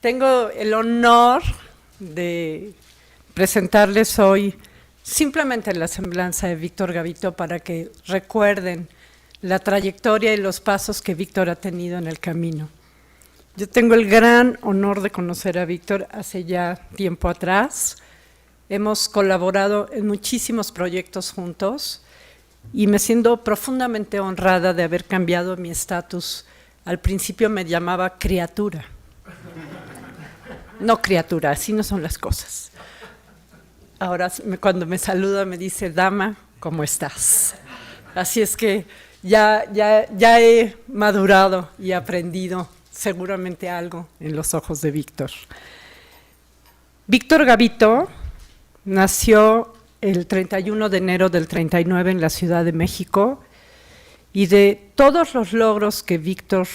Tengo el honor de presentarles hoy simplemente la semblanza de Víctor Gavito para que recuerden la trayectoria y los pasos que Víctor ha tenido en el camino. Yo tengo el gran honor de conocer a Víctor hace ya tiempo atrás. Hemos colaborado en muchísimos proyectos juntos y me siento profundamente honrada de haber cambiado mi estatus. Al principio me llamaba criatura. No criatura, así no son las cosas. Ahora cuando me saluda me dice, dama, ¿cómo estás? Así es que ya he madurado y aprendido seguramente algo en los ojos de Víctor. Víctor Gavito nació el 31 de enero del 39 en la Ciudad de México y de todos los logros que Víctor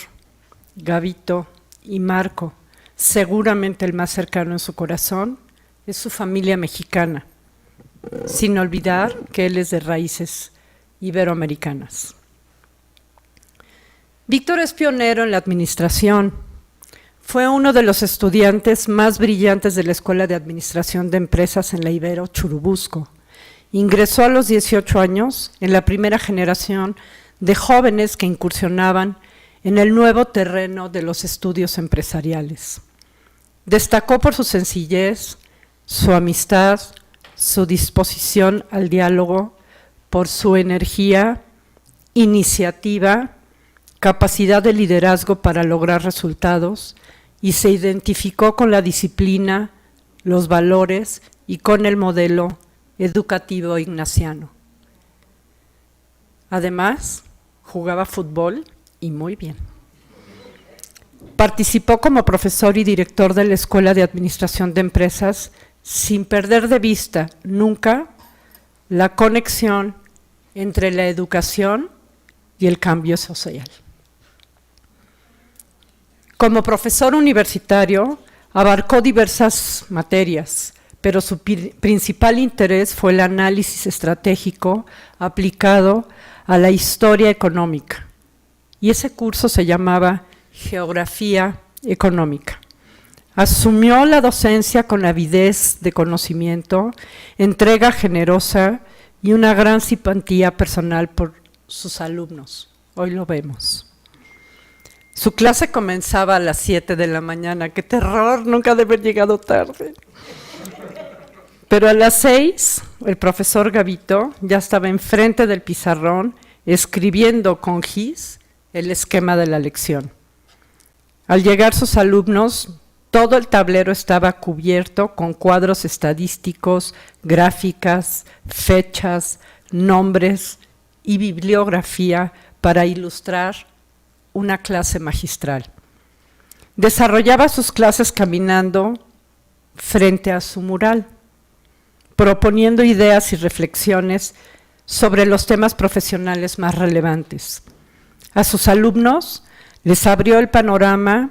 Gavito y Marco, seguramente el más cercano en su corazón, es su familia mexicana, sin olvidar que él es de raíces iberoamericanas. Víctor es pionero en la administración. Fue uno de los estudiantes más brillantes de la Escuela de Administración de Empresas en la Ibero Churubusco. Ingresó a los 18 años en la primera generación de jóvenes que incursionaban en el nuevo terreno de los estudios empresariales. Destacó por su sencillez, su amistad, su disposición al diálogo, por su energía, iniciativa, capacidad de liderazgo para lograr resultados y se identificó con la disciplina, los valores y con el modelo educativo ignaciano. Además, jugaba fútbol y muy bien. Participó como profesor y director de la Escuela de Administración de Empresas sin perder de vista nunca la conexión entre la educación y el cambio social. Como profesor universitario, abarcó diversas materias, pero su principal interés fue el análisis estratégico aplicado a la historia económica. Y ese curso se llamaba Geografía Económica. Asumió la docencia con avidez de conocimiento, entrega generosa y una gran simpatía personal por sus alumnos. Hoy lo vemos. Su clase comenzaba a las 7 de la mañana. ¡Qué terror! Nunca de haber llegado tarde. Pero a las 6, el profesor Gavito ya estaba enfrente del pizarrón escribiendo con gis el esquema de la lección. Al llegar sus alumnos, todo el tablero estaba cubierto con cuadros estadísticos, gráficas, fechas, nombres y bibliografía para ilustrar una clase magistral. Desarrollaba sus clases caminando frente a su mural, proponiendo ideas y reflexiones sobre los temas profesionales más relevantes. A sus alumnos les abrió el panorama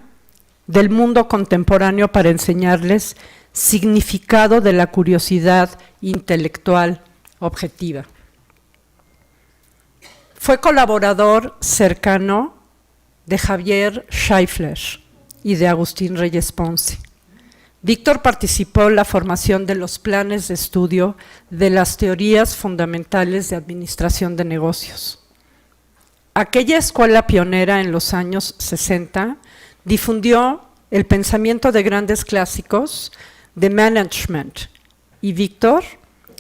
del mundo contemporáneo para enseñarles significado de la curiosidad intelectual objetiva. Fue colaborador cercano de Javier Schaeffler y de Agustín Reyes Ponce. Víctor participó en la formación de los planes de estudio de las teorías fundamentales de administración de negocios. Aquella escuela pionera en los años 60 difundió el pensamiento de grandes clásicos de management y Víctor,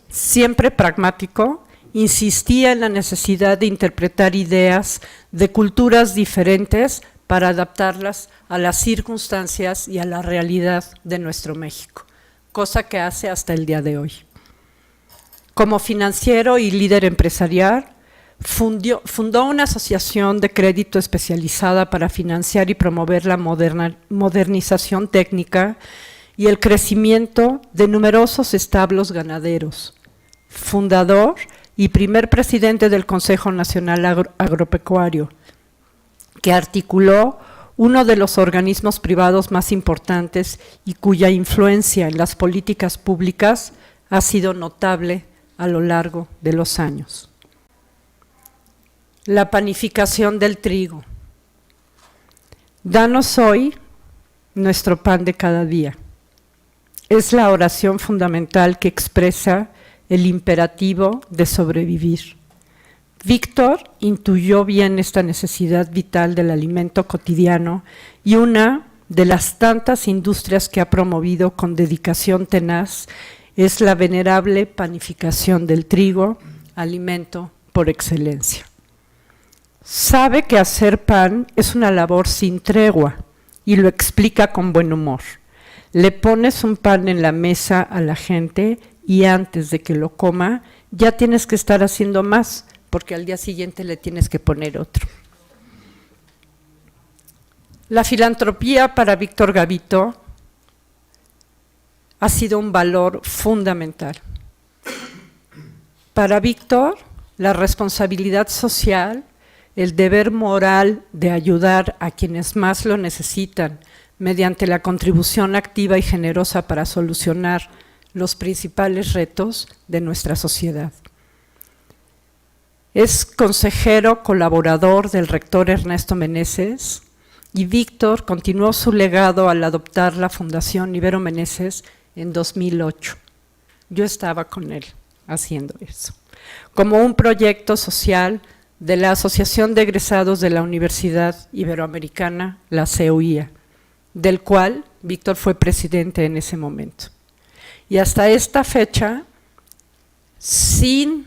siempre pragmático, insistía en la necesidad de interpretar ideas de culturas diferentes para adaptarlas a las circunstancias y a la realidad de nuestro México, cosa que hace hasta el día de hoy. Como financiero y líder empresarial, fundó una asociación de crédito especializada para financiar y promover la modernización técnica y el crecimiento de numerosos establos ganaderos. Fundador y primer presidente del Consejo Nacional Agropecuario, que articuló uno de los organismos privados más importantes y cuya influencia en las políticas públicas ha sido notable a lo largo de los años. La panificación del trigo. Danos hoy nuestro pan de cada día. Es la oración fundamental que expresa el imperativo de sobrevivir. Víctor intuyó bien esta necesidad vital del alimento cotidiano y una de las tantas industrias que ha promovido con dedicación tenaz es la venerable panificación del trigo, alimento por excelencia. Sabe que hacer pan es una labor sin tregua y lo explica con buen humor. Le pones un pan en la mesa a la gente y antes de que lo coma ya tienes que estar haciendo más, porque al día siguiente le tienes que poner otro. La filantropía para Víctor Gavito ha sido un valor fundamental. Para Víctor, la responsabilidad social, el deber moral de ayudar a quienes más lo necesitan mediante la contribución activa y generosa para solucionar los principales retos de nuestra sociedad. Es consejero colaborador del rector Ernesto Meneses y Víctor continuó su legado al adoptar la Fundación Ibero Meneses en 2008. Yo estaba con él haciendo eso, como un proyecto social de la Asociación de Egresados de la Universidad Iberoamericana, la CEUIA, del cual Víctor fue presidente en ese momento. Y hasta esta fecha, sin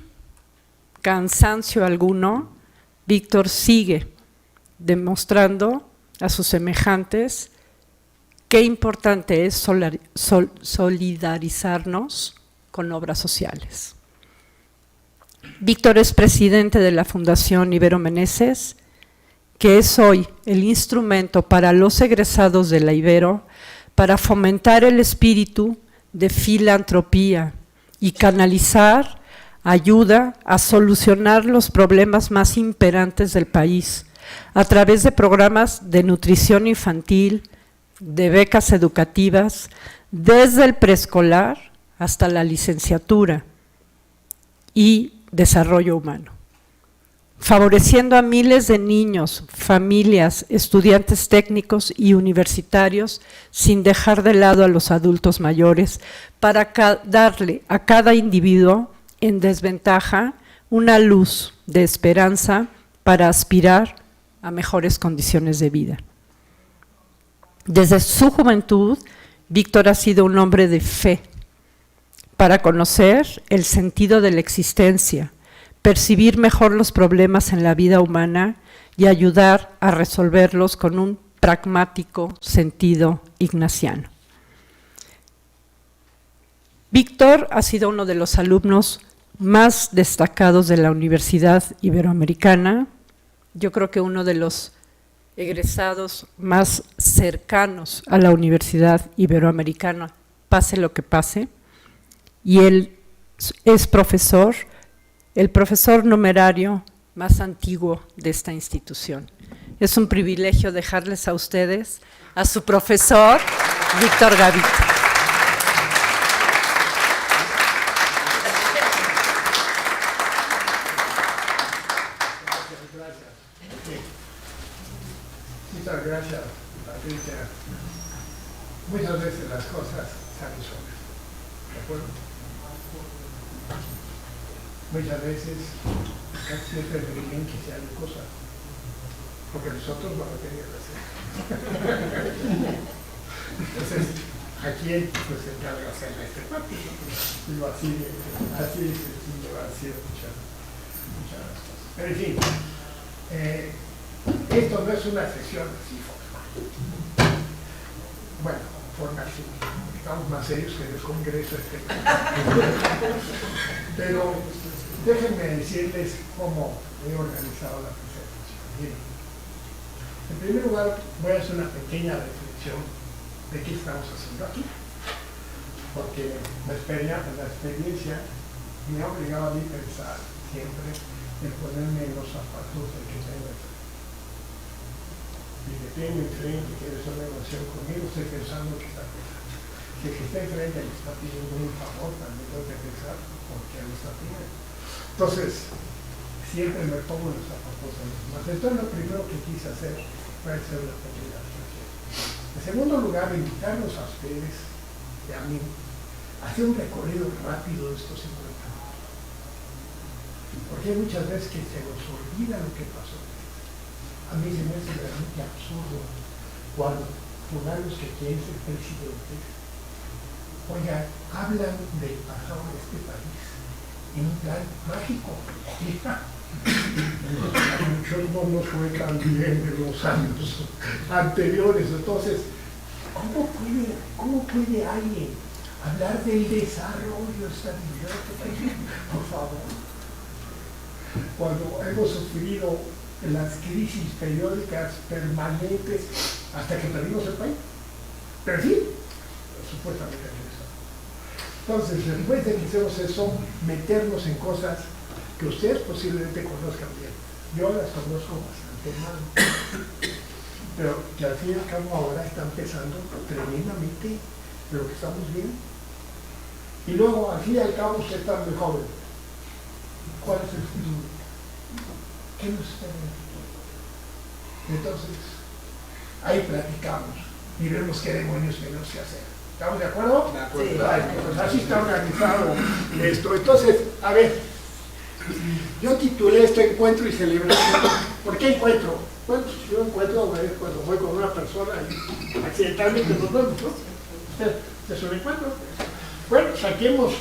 cansancio alguno, Víctor sigue demostrando a sus semejantes qué importante es solidarizarnos con obras sociales. Víctor es presidente de la Fundación Ibero Meneses, que es hoy el instrumento para los egresados de la Ibero para fomentar el espíritu de filantropía y canalizar ayuda a solucionar los problemas más imperantes del país a través de programas de nutrición infantil, de becas educativas, desde el preescolar hasta la licenciatura y desarrollo humano, favoreciendo a miles de niños, familias, estudiantes técnicos y universitarios sin dejar de lado a los adultos mayores para darle a cada individuo en desventaja una luz de esperanza para aspirar a mejores condiciones de vida. Desde su juventud, Víctor ha sido un hombre de fe para conocer el sentido de la existencia, percibir mejor los problemas en la vida humana y ayudar a resolverlos con un pragmático sentido ignaciano. Víctor ha sido uno de los alumnos más destacados de la Universidad Iberoamericana, yo creo que uno de los egresados más cercanos a la Universidad Iberoamericana, pase lo que pase, y él es profesor, el profesor numerario más antiguo de esta institución. Es un privilegio dejarles a ustedes a su profesor, Víctor Gavito. Muchas gracias, Patricia. Muchas veces las cosas salen solas, ¿de acuerdo? Muchas veces, casi siempre me dicen que se hagan cosas, porque nosotros no lo teníamos que hacer. Entonces, ¿a quién pues se encarga de hacer este parte? Digo, así de sencillo, así de muchas cosas. Pero en fin, esto no es una sesión así formal. Bueno, formal sí, estamos más serios que en el Congreso Pero déjenme decirles cómo he organizado la presentación. Miren, en primer lugar voy a hacer una pequeña reflexión de qué estamos haciendo aquí, porque la experiencia me ha obligado a mí pensar siempre en ponerme en los zapatos del que tengo enfrente. Y que tengo enfrente, que quiere hacer una negociación conmigo, estoy pensando que está pensando. Si el que está enfrente me está pidiendo un favor, también tengo que pensar por qué me está pidiendo. Entonces, siempre me pongo en los zapatos de los demás. Entonces, lo primero que quise hacer fue hacer una pequeña reflexión. En segundo lugar, invitarlos a ustedes y a mí a hacer un recorrido rápido de estos 50 años. Porque hay muchas veces que se nos olvida lo que pasó. A mí se me hace realmente absurdo cuando fuganos que quieren ser presidentes, oiga, hablan del pasado de este país en un plan mágico. Muchos no nos fue tan bien en los años anteriores. Entonces, ¿cómo puede alguien hablar del desarrollo, estabilidad de este país? Por favor. Cuando hemos sufrido las crisis periódicas permanentes hasta que perdimos el país. Pero sí, supuestamente regresamos. Entonces, después de que hicimos eso, meternos en cosas que ustedes posiblemente conozcan bien. Yo las conozco bastante mal, pero que al fin y al cabo ahora están pesando tremendamente de lo que estamos viendo. Y luego, al fin y al cabo, usted está muy joven. ¿Cuál es el futuro? ¿Qué nos está en el futuro? Entonces, ahí platicamos y vemos qué demonios tenemos que hacer. ¿Estamos de acuerdo? De acuerdo. Sí. Pues así está organizado esto. Entonces, a ver, yo titulé este encuentro y celebración. ¿Por qué encuentro? Bueno, pues yo encuentro cuando voy con una persona y accidentalmente nos vemos, ¿no? Es un encuentro. Bueno, pues aquí hemos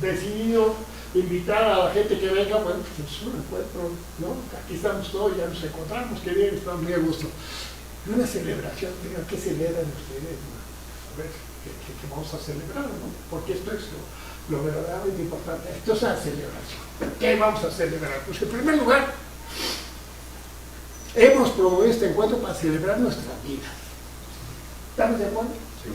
decidido invitar a la gente que venga, bueno, pues es un encuentro, ¿no? Aquí estamos todos, ya nos encontramos, qué bien, estamos muy a gusto. Una celebración, digan, ¿qué celebran ustedes? A ver, ¿qué vamos a celebrar, no? Porque esto es lo verdaderamente importante. Esto es la celebración. ¿Qué vamos a celebrar? Pues en primer lugar, hemos promovido este encuentro para celebrar nuestra vida. ¿Estamos de acuerdo? Sí.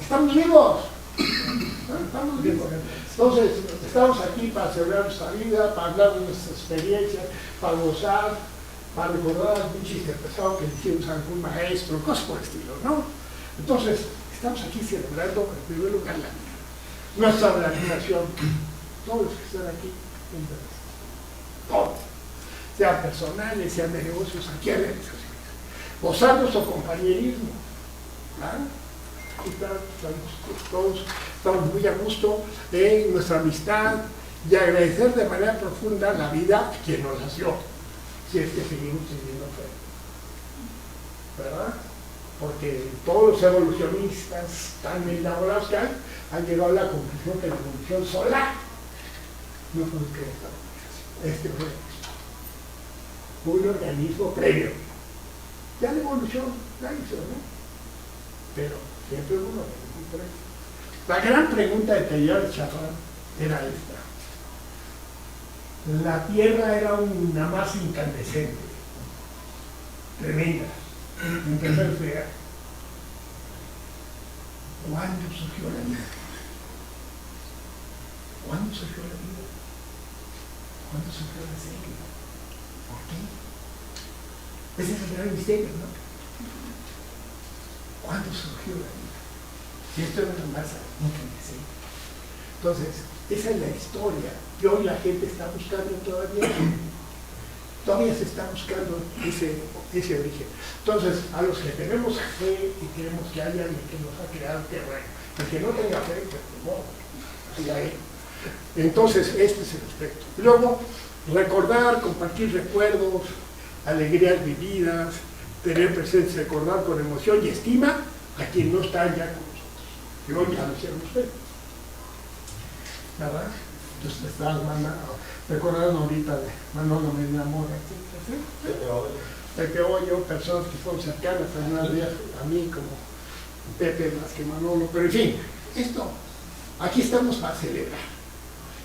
¡Estamos vivos! Estamos vivos. Entonces, estamos aquí para celebrar nuestra vida, para hablar de nuestra experiencia, para gozar, para recordar algún chiste pesado que le hicimos a algún maestro, cosas por el estilo, ¿no? Entonces, estamos aquí celebrando en primer lugar la vida, nuestra organización, todos los que están aquí, todos, sean personales, sean de negocios, aquí hay organizaciones, gozar nuestro compañerismo, ¿claro? Aquí estamos todos, estamos muy a gusto de nuestra amistad y agradecer de manera profunda la vida a quien nos nació, si es que seguimos teniendo fe, ¿verdad? Porque todos los evolucionistas tan elaborados que han llegado a la conclusión que la evolución sola no fue esta organización, fue un organismo previo. Ya la evolución la hizo, ¿no? Pero siempre hubo un organismo previo. La gran pregunta de Teilhard de Chardin era esta. La Tierra era una masa incandescente, tremenda, empezó a enfriar. ¿Cuándo surgió la vida? ¿Cuándo surgió la vida? ¿Cuándo surgió la serie? ¿Por qué? Ese es el gran misterio, ¿no? ¿Cuándo surgió la vida? Si esto era una masa incandescente. Entonces, esa es la historia. Y hoy la gente está buscando todavía se está buscando ese origen. Entonces, a los que tenemos fe y queremos que haya alguien que nos ha creado, qué bueno. El que no tenga fe, pues no, así hay. Entonces, este es el aspecto. Luego, recordar, compartir recuerdos, alegrías vividas, tener presencia, recordar con emoción y estima a quien no está ya con nosotros. Y hoy ya lo hicieron ustedes, ¿verdad? Entonces estabas recordando ahorita de Manolo Medina Mora, Pepe Hoyo, personas que fueron cercanas a mí como Pepe más que Manolo, pero en fin, esto, aquí estamos para celebrar.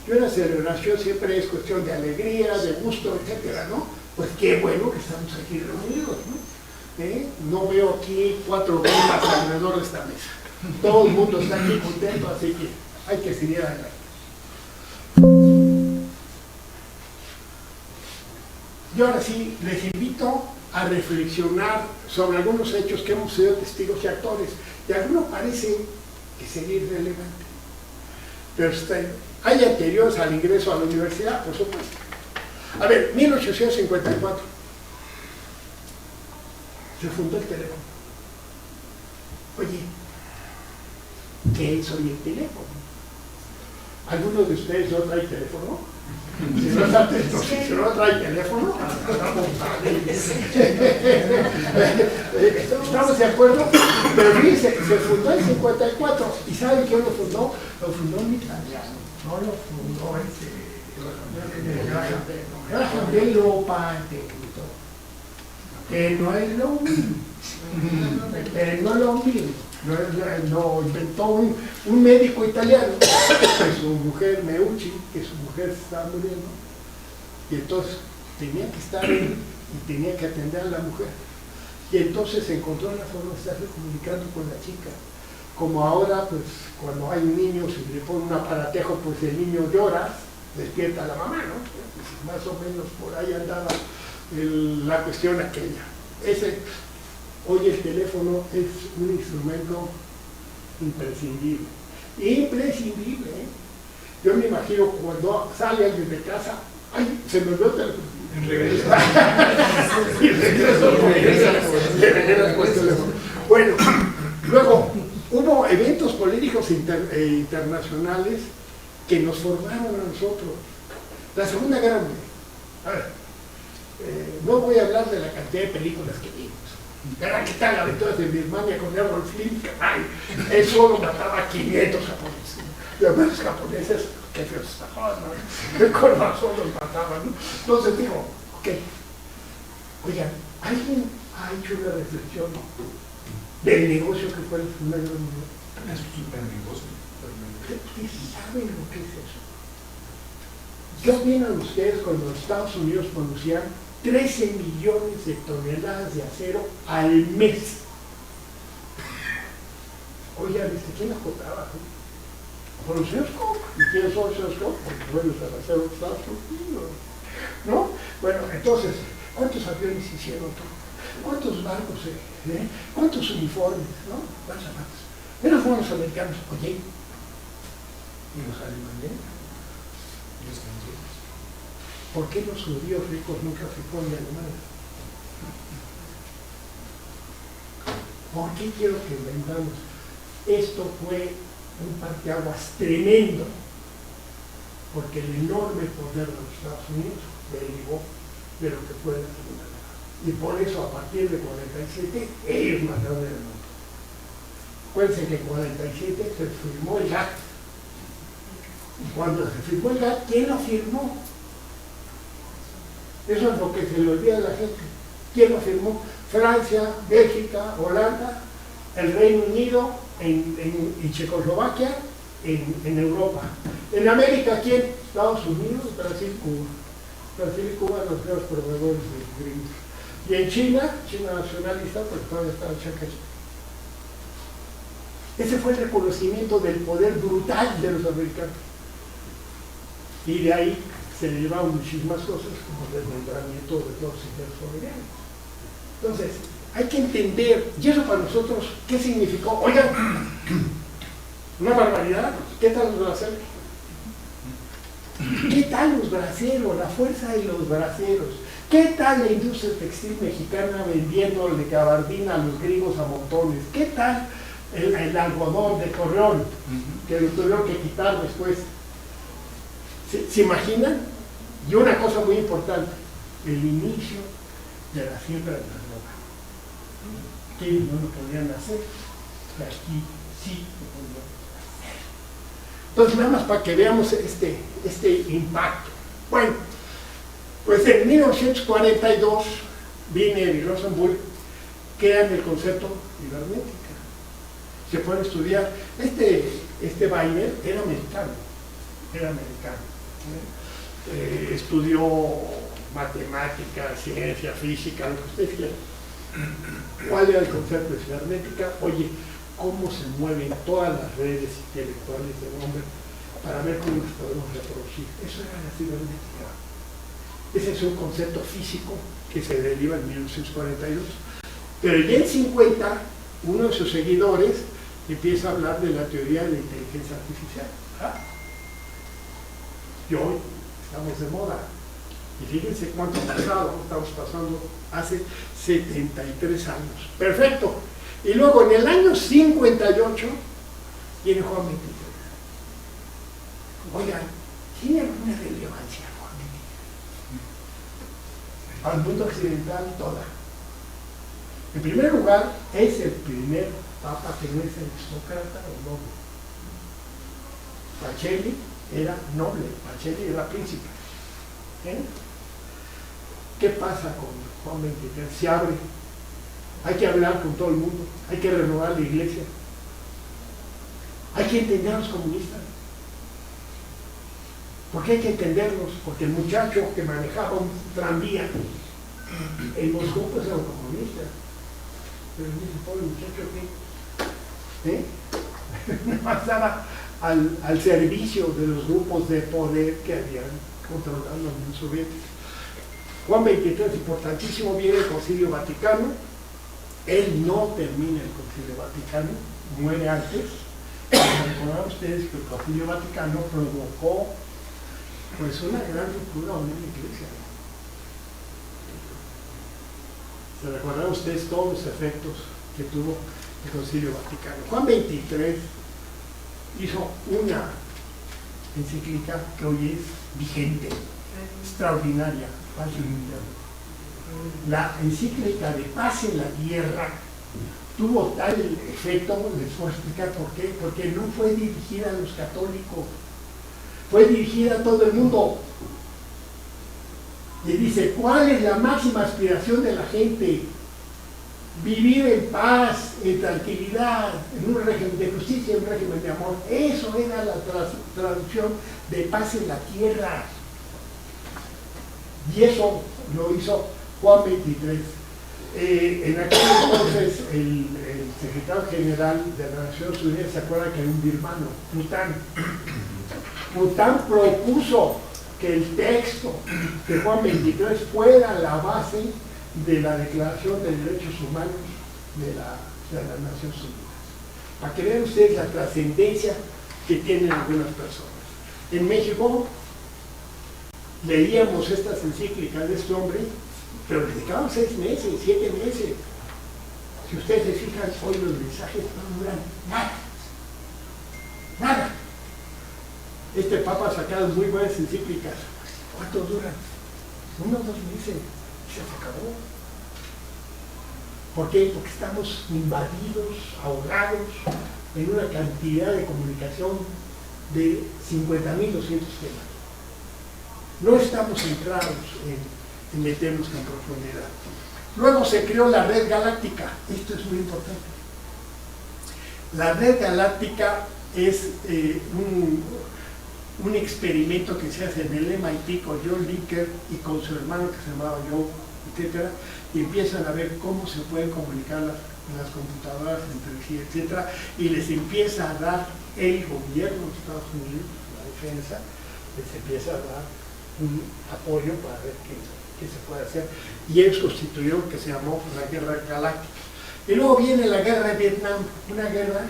Y una celebración siempre es cuestión de alegría, de gusto, etcétera, ¿no? Pues qué bueno que estamos aquí reunidos, ¿no? No veo aquí 4 bombas alrededor de esta mesa. Todo el mundo está aquí contento, así que hay que seguir adelante. Y ahora sí, les invito a reflexionar sobre algunos hechos que hemos sido testigos y actores, y algunos parecen que sería irrelevante. Pero hay anteriores al ingreso a la universidad, por supuesto. A ver, 1854 se fundó el teléfono. Oye, ¿qué es hoy el teléfono? ¿Alguno de ustedes no trae teléfono? Si no trae teléfono, ¿estamos de acuerdo? Pero fíjense, se fundó en 54. ¿Y saben quién lo fundó? Lo fundó un italiano. No lo fundó Graham Bell lo patentó. Que no es lo mismo. No es lo mismo. Lo inventó un médico italiano, que su mujer Meucci, que su mujer se estaba muriendo, y entonces tenía que estar él y tenía que atender a la mujer. Y entonces encontró la forma de estarse comunicando con la chica. Como ahora, pues, cuando hay un niño, si le pone un aparatejo, pues el niño llora, despierta a la mamá, ¿no? Pues, más o menos por ahí andaba la cuestión aquella. Hoy el teléfono es un instrumento imprescindible. Imprescindible, ¿eh? Yo me imagino cuando sale alguien de casa, ¡ay! Se me olvidó el teléfono. Regresa. Bueno, luego hubo eventos políticos internacionales que nos formaron a nosotros. La Segunda Guerra Mundial. A ver, no voy a hablar de la cantidad de películas que vimos. ¿Verdad? ¿Qué tal Aventuras de Birmania con Errol Flynn? ¡Ay! Él solo mataba a 500 japoneses. Los más japoneses, que feos estaban, ¿no? Con razón los mataban, ¿no? Entonces digo, ok, oigan, ¿alguien ha hecho una reflexión del negocio que fue la Segunda Guerra Mundial? Es un super negocio. ¿Ustedes saben lo que es eso? ¿Qué opinan ustedes cuando los Estados Unidos producían 13 millones de toneladas de acero al mes? Oigan, ¿quién las compraba? Por los señores Koch. ¿Y quiénes son los señores Koch? Porque bueno, el acero de Estados Unidos, ¿no? Bueno, entonces, ¿cuántos aviones hicieron? ¿Cuántos barcos? ¿Cuántos uniformes? ¿No? ¿Cuántos zapatos? Pero fueron los americanos, oye, y los alemanes. ¿Por qué los judíos ricos nunca se fueron de Alemania? ¿Por qué quiero que inventamos? Esto fue un parteaguas tremendo, porque el enorme poder de los Estados Unidos derivó de lo que fue la Segunda Guerra. Y por eso, a partir de 47, ellos mataron el mundo. Acuérdense que en 47 se firmó el GATT. Y cuando se firmó el GATT, ¿quién lo firmó? Eso es lo que se le olvida a la gente. ¿Quién lo firmó? Francia, Bélgica, Holanda, el Reino Unido y Checoslovaquia en Europa. En América, ¿quién? Estados Unidos, Brasil, Cuba. Brasil y Cuba, los dos proveedores de gringos. Y en China, China nacionalista, porque todavía estaba Chiang. Ese fue el reconocimiento del poder brutal de los americanos. Y de ahí se derivaron muchísimas cosas, como el desmembramiento de los sistemas soberanos. Entonces, hay que entender, y eso para nosotros, ¿qué significó? Oigan, una barbaridad, ¿qué tal los braceros? ¿Qué tal los braceros? La fuerza de los braceros. ¿Qué tal la industria textil mexicana vendiéndole gabardina a los gringos a montones? ¿Qué tal el algodón de Torreón, que lo tuvieron que quitar después? ¿Se imaginan? Y una cosa muy importante, el inicio de la siembra de la droga. Que ellos no lo podían hacer, que aquí sí lo podían hacer. Entonces, nada más para que veamos este impacto. Bueno, pues en 1942, Wiener y Rosenburg crean el concepto cibernética. Se puede estudiar. Este Wiener era americano. Estudió matemáticas, ciencia, física, lo que ustedes quieran. ¿Cuál era el concepto de cibernética? Oye, cómo se mueven todas las redes intelectuales del hombre para ver cómo nos podemos reproducir. Eso era la cibernética. Ese es un concepto físico que se deriva en 1942. Pero ya en 50, uno de sus seguidores empieza a hablar de la teoría de la inteligencia artificial. Y hoy estamos de moda. Y fíjense cuánto pasado, estamos pasando hace 73 años. Perfecto. Y luego en el año 58 viene Juan 23. Oigan, ¿tiene alguna relevancia Juan 23? Al mundo occidental toda. En primer lugar, es el primer papa que no es aristócrata o noble. Pacelli era noble, Pacelli era príncipe. ¿Qué pasa con Juan 23? Se abre. Hay que hablar con todo el mundo, hay que renovar la iglesia, hay que entender a los comunistas. ¿Por qué hay que entenderlos? Porque el muchacho que manejaba un tranvía en Moscú pues era un comunista. Pero dice, pobre muchacho, ¿qué? Pasaba al servicio de los grupos de poder que habían controlado la Unión Soviética. Juan 23, importantísimo, viene el Concilio Vaticano. Él no termina el Concilio Vaticano, muere antes. Recordarán ustedes que el Concilio Vaticano provocó pues una gran ruptura en la iglesia. ¿Se recordarán ustedes todos los efectos que tuvo el Concilio Vaticano? Juan 23 hizo una encíclica que hoy es vigente, extraordinaria, Paz y Unidad. La encíclica de Paz en la Tierra tuvo tal efecto, les voy a explicar por qué, porque no fue dirigida a los católicos, fue dirigida a todo el mundo. Y dice, ¿cuál es la máxima aspiración de la gente? Vivir en paz, en tranquilidad, en un régimen de justicia, en un régimen de amor. Eso era la traducción de Paz en la Tierra. Y eso lo hizo Juan 23. En aquel entonces el secretario general de las Naciones Unidas se acuerda que era un birmano, Bután. Bután propuso que el texto de Juan 23 fuera la base de la Declaración de Derechos Humanos de las Naciones Unidas. Para que vean ustedes la trascendencia que tienen algunas personas. En México leíamos estas encíclicas de este hombre, pero le dedicamos 6 meses, 7 meses. Si ustedes se fijan, hoy los mensajes no duran nada. Nada. Este Papa ha sacado muy buenas encíclicas. ¿Cuánto duran? 1 o 2 meses. Se acabó. ¿Por qué? Porque estamos invadidos, ahogados en una cantidad de comunicación de 50.200 temas. No estamos centrados en meternos en profundidad. Luego se creó la Red Galáctica. Esto es muy importante. La Red Galáctica es un experimento que se hace en el MIT con John Linker y con su hermano que se llamaba Joe, etc. Y empiezan a ver cómo se pueden comunicar las computadoras entre sí, etc. Y les empieza a dar el gobierno de Estados Unidos, la defensa, les empieza a dar un apoyo para ver qué se puede hacer. Y ellos constituyeron que se llamó la Guerra Galáctica. Y luego viene la Guerra de Vietnam, una guerra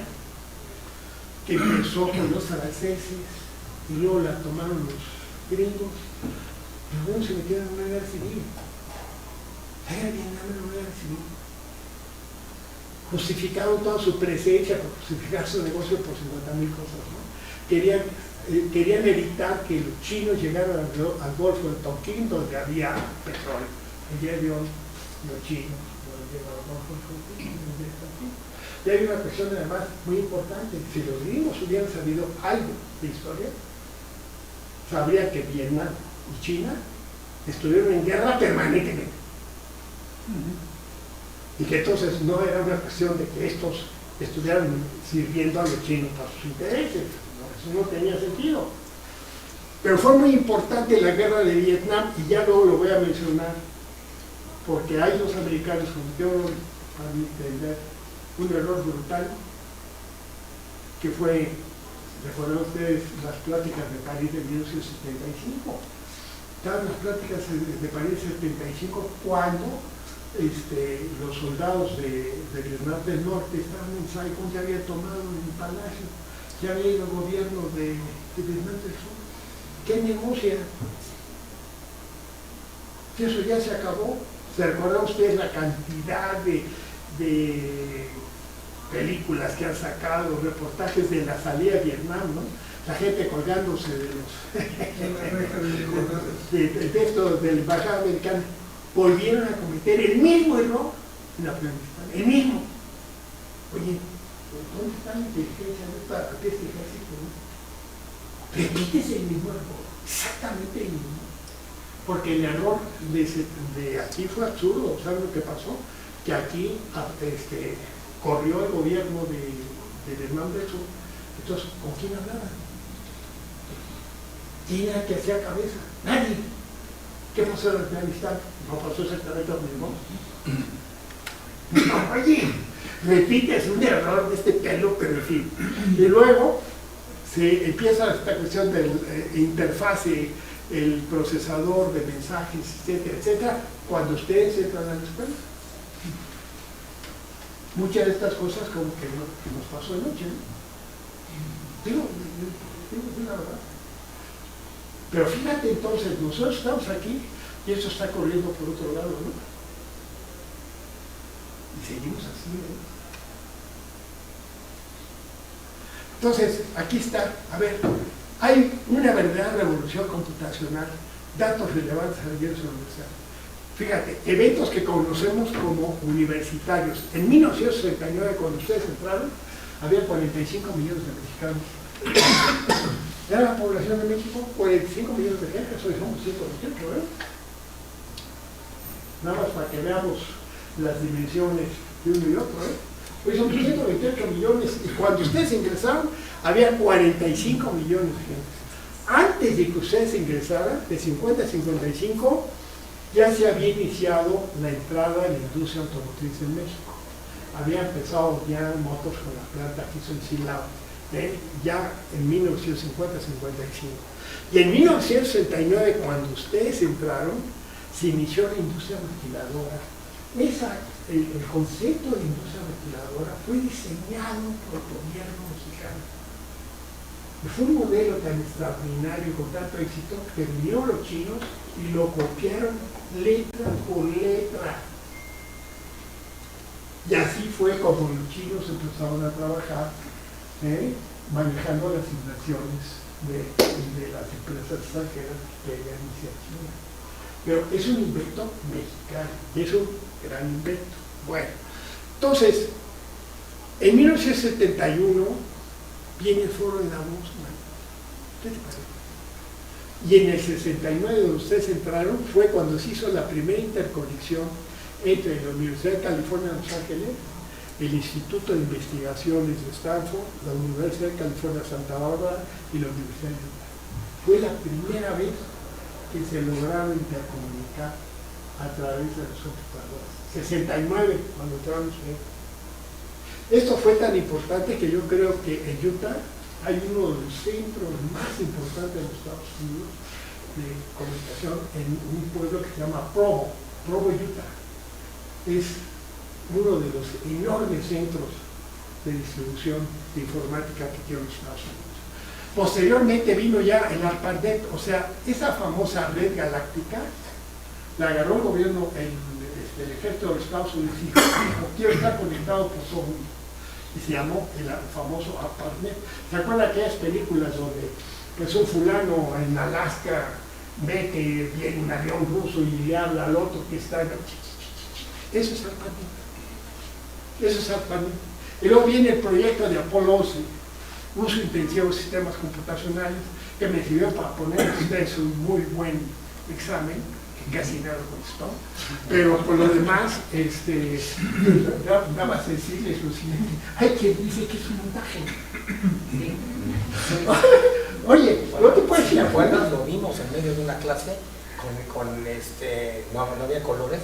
que empezó con los franceses y luego la tomaron los gringos y luego se metieron en una guerra civil. La guerra de Vietnam era una guerra civil. Justificaron toda su presencia, justificaron su negocio por 50.000 cosas, ¿no? Querían evitar que los chinos llegaran al Golfo de Tonkin, donde había petróleo. El día de hoy, los chinos no llegan al Golfo de Tonkin. Y hay una cuestión además muy importante. Si los gringos hubieran sabido algo de historia, sabrían que Vietnam y China estuvieron en guerra permanentemente. Y que entonces no era una cuestión de que estos estuvieran sirviendo a los chinos para sus intereses. Eso no tenía sentido. Pero fue muy importante la guerra de Vietnam, y ya luego lo voy a mencionar, porque ahí los americanos cometieron, para mi entender, un error brutal, que fue, recuerdan ustedes, las pláticas de París de 1975. Estaban las pláticas de París de 1975 cuando los soldados de Vietnam del Norte estaban en Saigon, ya habían tomado el palacio, ya había ido el gobierno de Vietnam del Sur. ¿Qué negocia? Si eso ya se acabó. ¿Se recuerdan ustedes la cantidad de películas que han sacado, reportajes de la salida de Vietnam, ¿no? La gente colgándose de de esto del embajada americana, volvieron a cometer el mismo error en Afganistán, el mismo. Oye, ¿dónde está la inteligencia de este ejército? ¿No? Repites el mismo error, exactamente el mismo. Porque el error de aquí fue absurdo. ¿Saben lo que pasó? Que aquí corrió el gobierno de Vietnam del Sur. Entonces, ¿con quién hablaban? ¿Quién era que hacía cabeza? Nadie. ¿Qué pasó en Afganistán? No pasó exactamente lo mismo. No, oye, repites un error de este pelo, pero en fin. Y luego se empieza esta cuestión del interfase, el procesador de mensajes, etcétera, etcétera, cuando ustedes entran a la escuela. Muchas de estas cosas como que nos pasó anoche, ¿no? Digo la verdad. Pero fíjate entonces, nosotros estamos aquí y esto está corriendo por otro lado, ¿no? Y seguimos así, ¿no? Entonces, aquí está, a ver, hay una verdadera revolución computacional, datos relevantes al de la universidad. Fíjate, eventos que conocemos como universitarios. En 1969, cuando ustedes entraron, había 45 millones de mexicanos. ¿Era la población de México? 45 millones de gente, hoy somos 128, ¿eh? Nada más para que veamos las dimensiones de uno y otro, ¿eh? Hoy son 128 millones y cuando ustedes ingresaron había 45 millones de gente. Antes de que ustedes ingresaran, de 50 a 55, ya se había iniciado la entrada en la industria automotriz en México. Había empezado ya Motors con la planta que hizo en Silao, ya en 1950-55. Y en 1969, cuando ustedes entraron, se inició la industria maquiladora. El concepto de industria maquiladora fue diseñado por el gobierno mexicano. Y fue un modelo tan extraordinario y con tanto éxito que vinieron los chinos y lo copiaron letra por letra. Y así fue como los chinos empezaron a trabajar, manejando las inversiones de las empresas extranjeras que habían iniciado China. Pero es un invento mexicano, es un gran invento. Bueno, entonces, en 1971 viene el foro de Davos, ¿qué te parece? Y en el 69, donde ustedes entraron, fue cuando se hizo la primera interconexión entre la Universidad de California de Los Ángeles, el Instituto de Investigaciones de Stanford, la Universidad de California Santa Bárbara y la Universidad de Utah. Fue la primera vez que se lograron intercomunicar a través de los computadores. 69, cuando entraron ustedes. Esto fue tan importante que yo creo que en Utah hay uno de los centros más importantes de los Estados Unidos de comunicación en un pueblo que se llama Provo, Utah. Es uno de los enormes centros de distribución de informática que tienen los Estados Unidos. Posteriormente vino ya el ARPANET, o sea, esa famosa red galáctica la agarró el gobierno, el ejército de los Estados Unidos y dijo, quiero estar conectado por todo el mundo. Y se llamó el famoso ARPANET. ¿Se acuerdan de aquellas películas donde pues un fulano en Alaska ve que viene un avión ruso y le habla al otro que está en... Eso es ARPANET. Eso es ARPANET. Y luego viene el proyecto de Apolo 11, uso intensivo de sistemas computacionales, que me sirvió para poner a ustedes un muy buen examen, que casi nada contestó, pero por lo demás, nada más decirles lo siguiente, hay quien dice que es un montaje. Oye, no te puedes decir, ¿te acuerdas? Lo vimos en medio de una clase no había colores,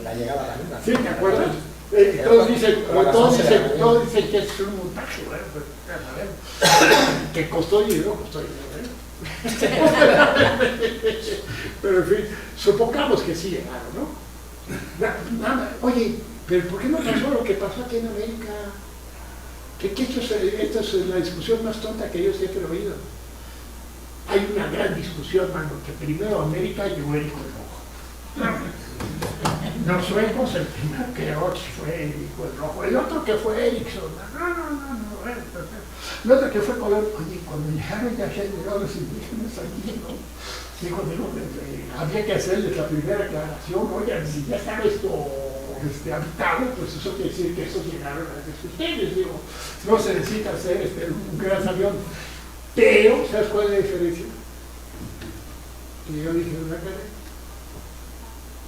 la llegada a la luna. Sí, ¿te acuerdas? Todos dicen que es un montaje, bueno, pues, que costó dinero, pero en fin, supongamos que sí llegaron, ¿no? Nada, oye, pero ¿por qué no pasó lo que pasó aquí en América? Esta es la discusión más tonta que yo siempre he oído. Hay una gran discusión, mano, que primero América llegó el rojo. Los suecos, el primero que fue el rojo, el otro que fue Ericsson, el otro que fue Colón. Oye, cuando llegaron ya habían llegado los indígenas aquí, ¿no? Digo, había que hacerles la primera aclaración, oigan, si ya estaba esto habitado, pues eso quiere decir que esos llegaron antes que ustedes, digo, no se necesita hacer un gran avión, pero, ¿sabes cuál es la diferencia? Que yo dije,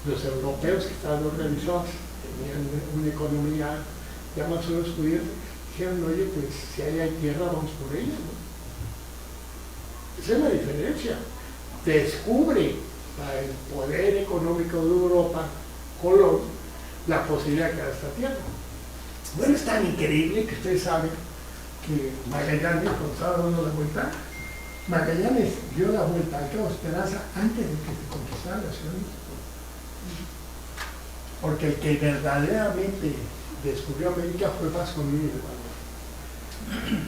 los europeos que estaban organizados tenían una economía ya más o menos cubierta, dijeron, oye, pues si hay tierra, vamos por ella, ¿no? Esa es la diferencia. Descubre para el poder económico de Europa, Colón, la posibilidad de crear esta tierra. Bueno, es tan increíble que ustedes saben que Magallanes, cuando estaba dando la vuelta, Magallanes dio la vuelta al Cabo Esperanza antes de que se conquistara la Ciudad de México. Porque el que verdaderamente descubrió América fue Vasco Núñez de Balboa.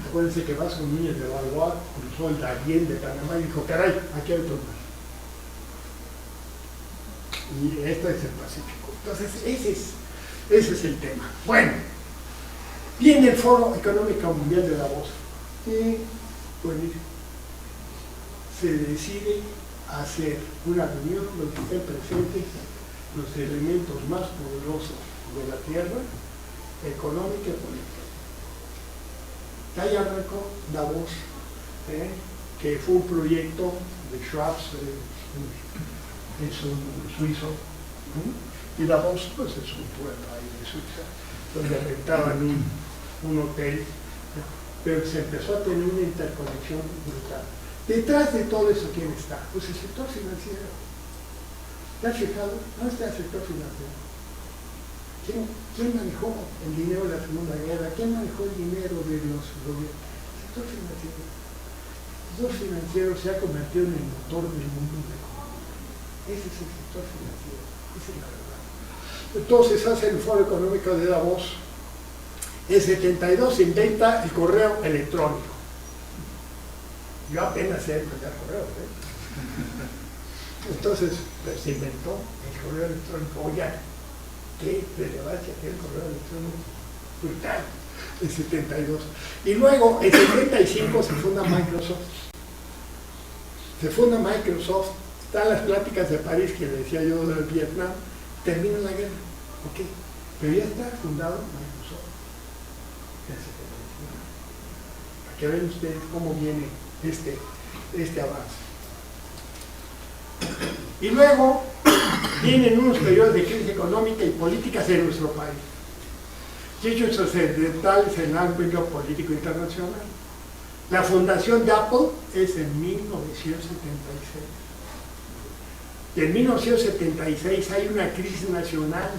Acuérdense que Vasco Núñez de Balboa cruzó el Darién de Panamá y dijo, caray, aquí hay otro mar. Y esto es el Pacífico. Entonces, ese es el tema. Bueno, viene el Foro Económico Mundial de Davos. Y, bueno, se decide hacer una reunión donde estén presentes los elementos más poderosos de la Tierra, económica y política. Ahí arrancó Davos, que fue un proyecto de Schwab, es un suizo, y Davos pues, es un pueblo ahí de Suiza, donde rentaban un hotel, pero se empezó a tener una interconexión brutal. Detrás de todo eso, ¿quién está? Pues el sector financiero. ¿Te has fijado? ¿Dónde está el sector financiero? ¿Quién manejó el dinero de la Segunda Guerra? ¿Quién manejó el dinero de los gobiernos? El sector financiero. El sector financiero se ha convertido en el motor del mundo económico. Ese es el sector financiero. Esa es la verdad. Entonces hace el Foro Económico de Davos. En 72 se inventa el correo electrónico. Yo apenas sé empezar correos, Entonces, pues, se inventó el correo electrónico. Oigan, qué relevancia tiene el correo electrónico. Brutal, en 72. Y luego, en 75 se funda Microsoft. Están las pláticas de París que le decía yo del Vietnam, termina la guerra. Ok, pero ya está fundado Microsoft. En 75. Para que vean ustedes cómo viene este avance. Y luego vienen unos periodos de crisis económica y políticas en nuestro país. Hechos trascendentales en el ámbito político internacional. La fundación de Apple es en 1976. Y en 1976 hay una crisis nacional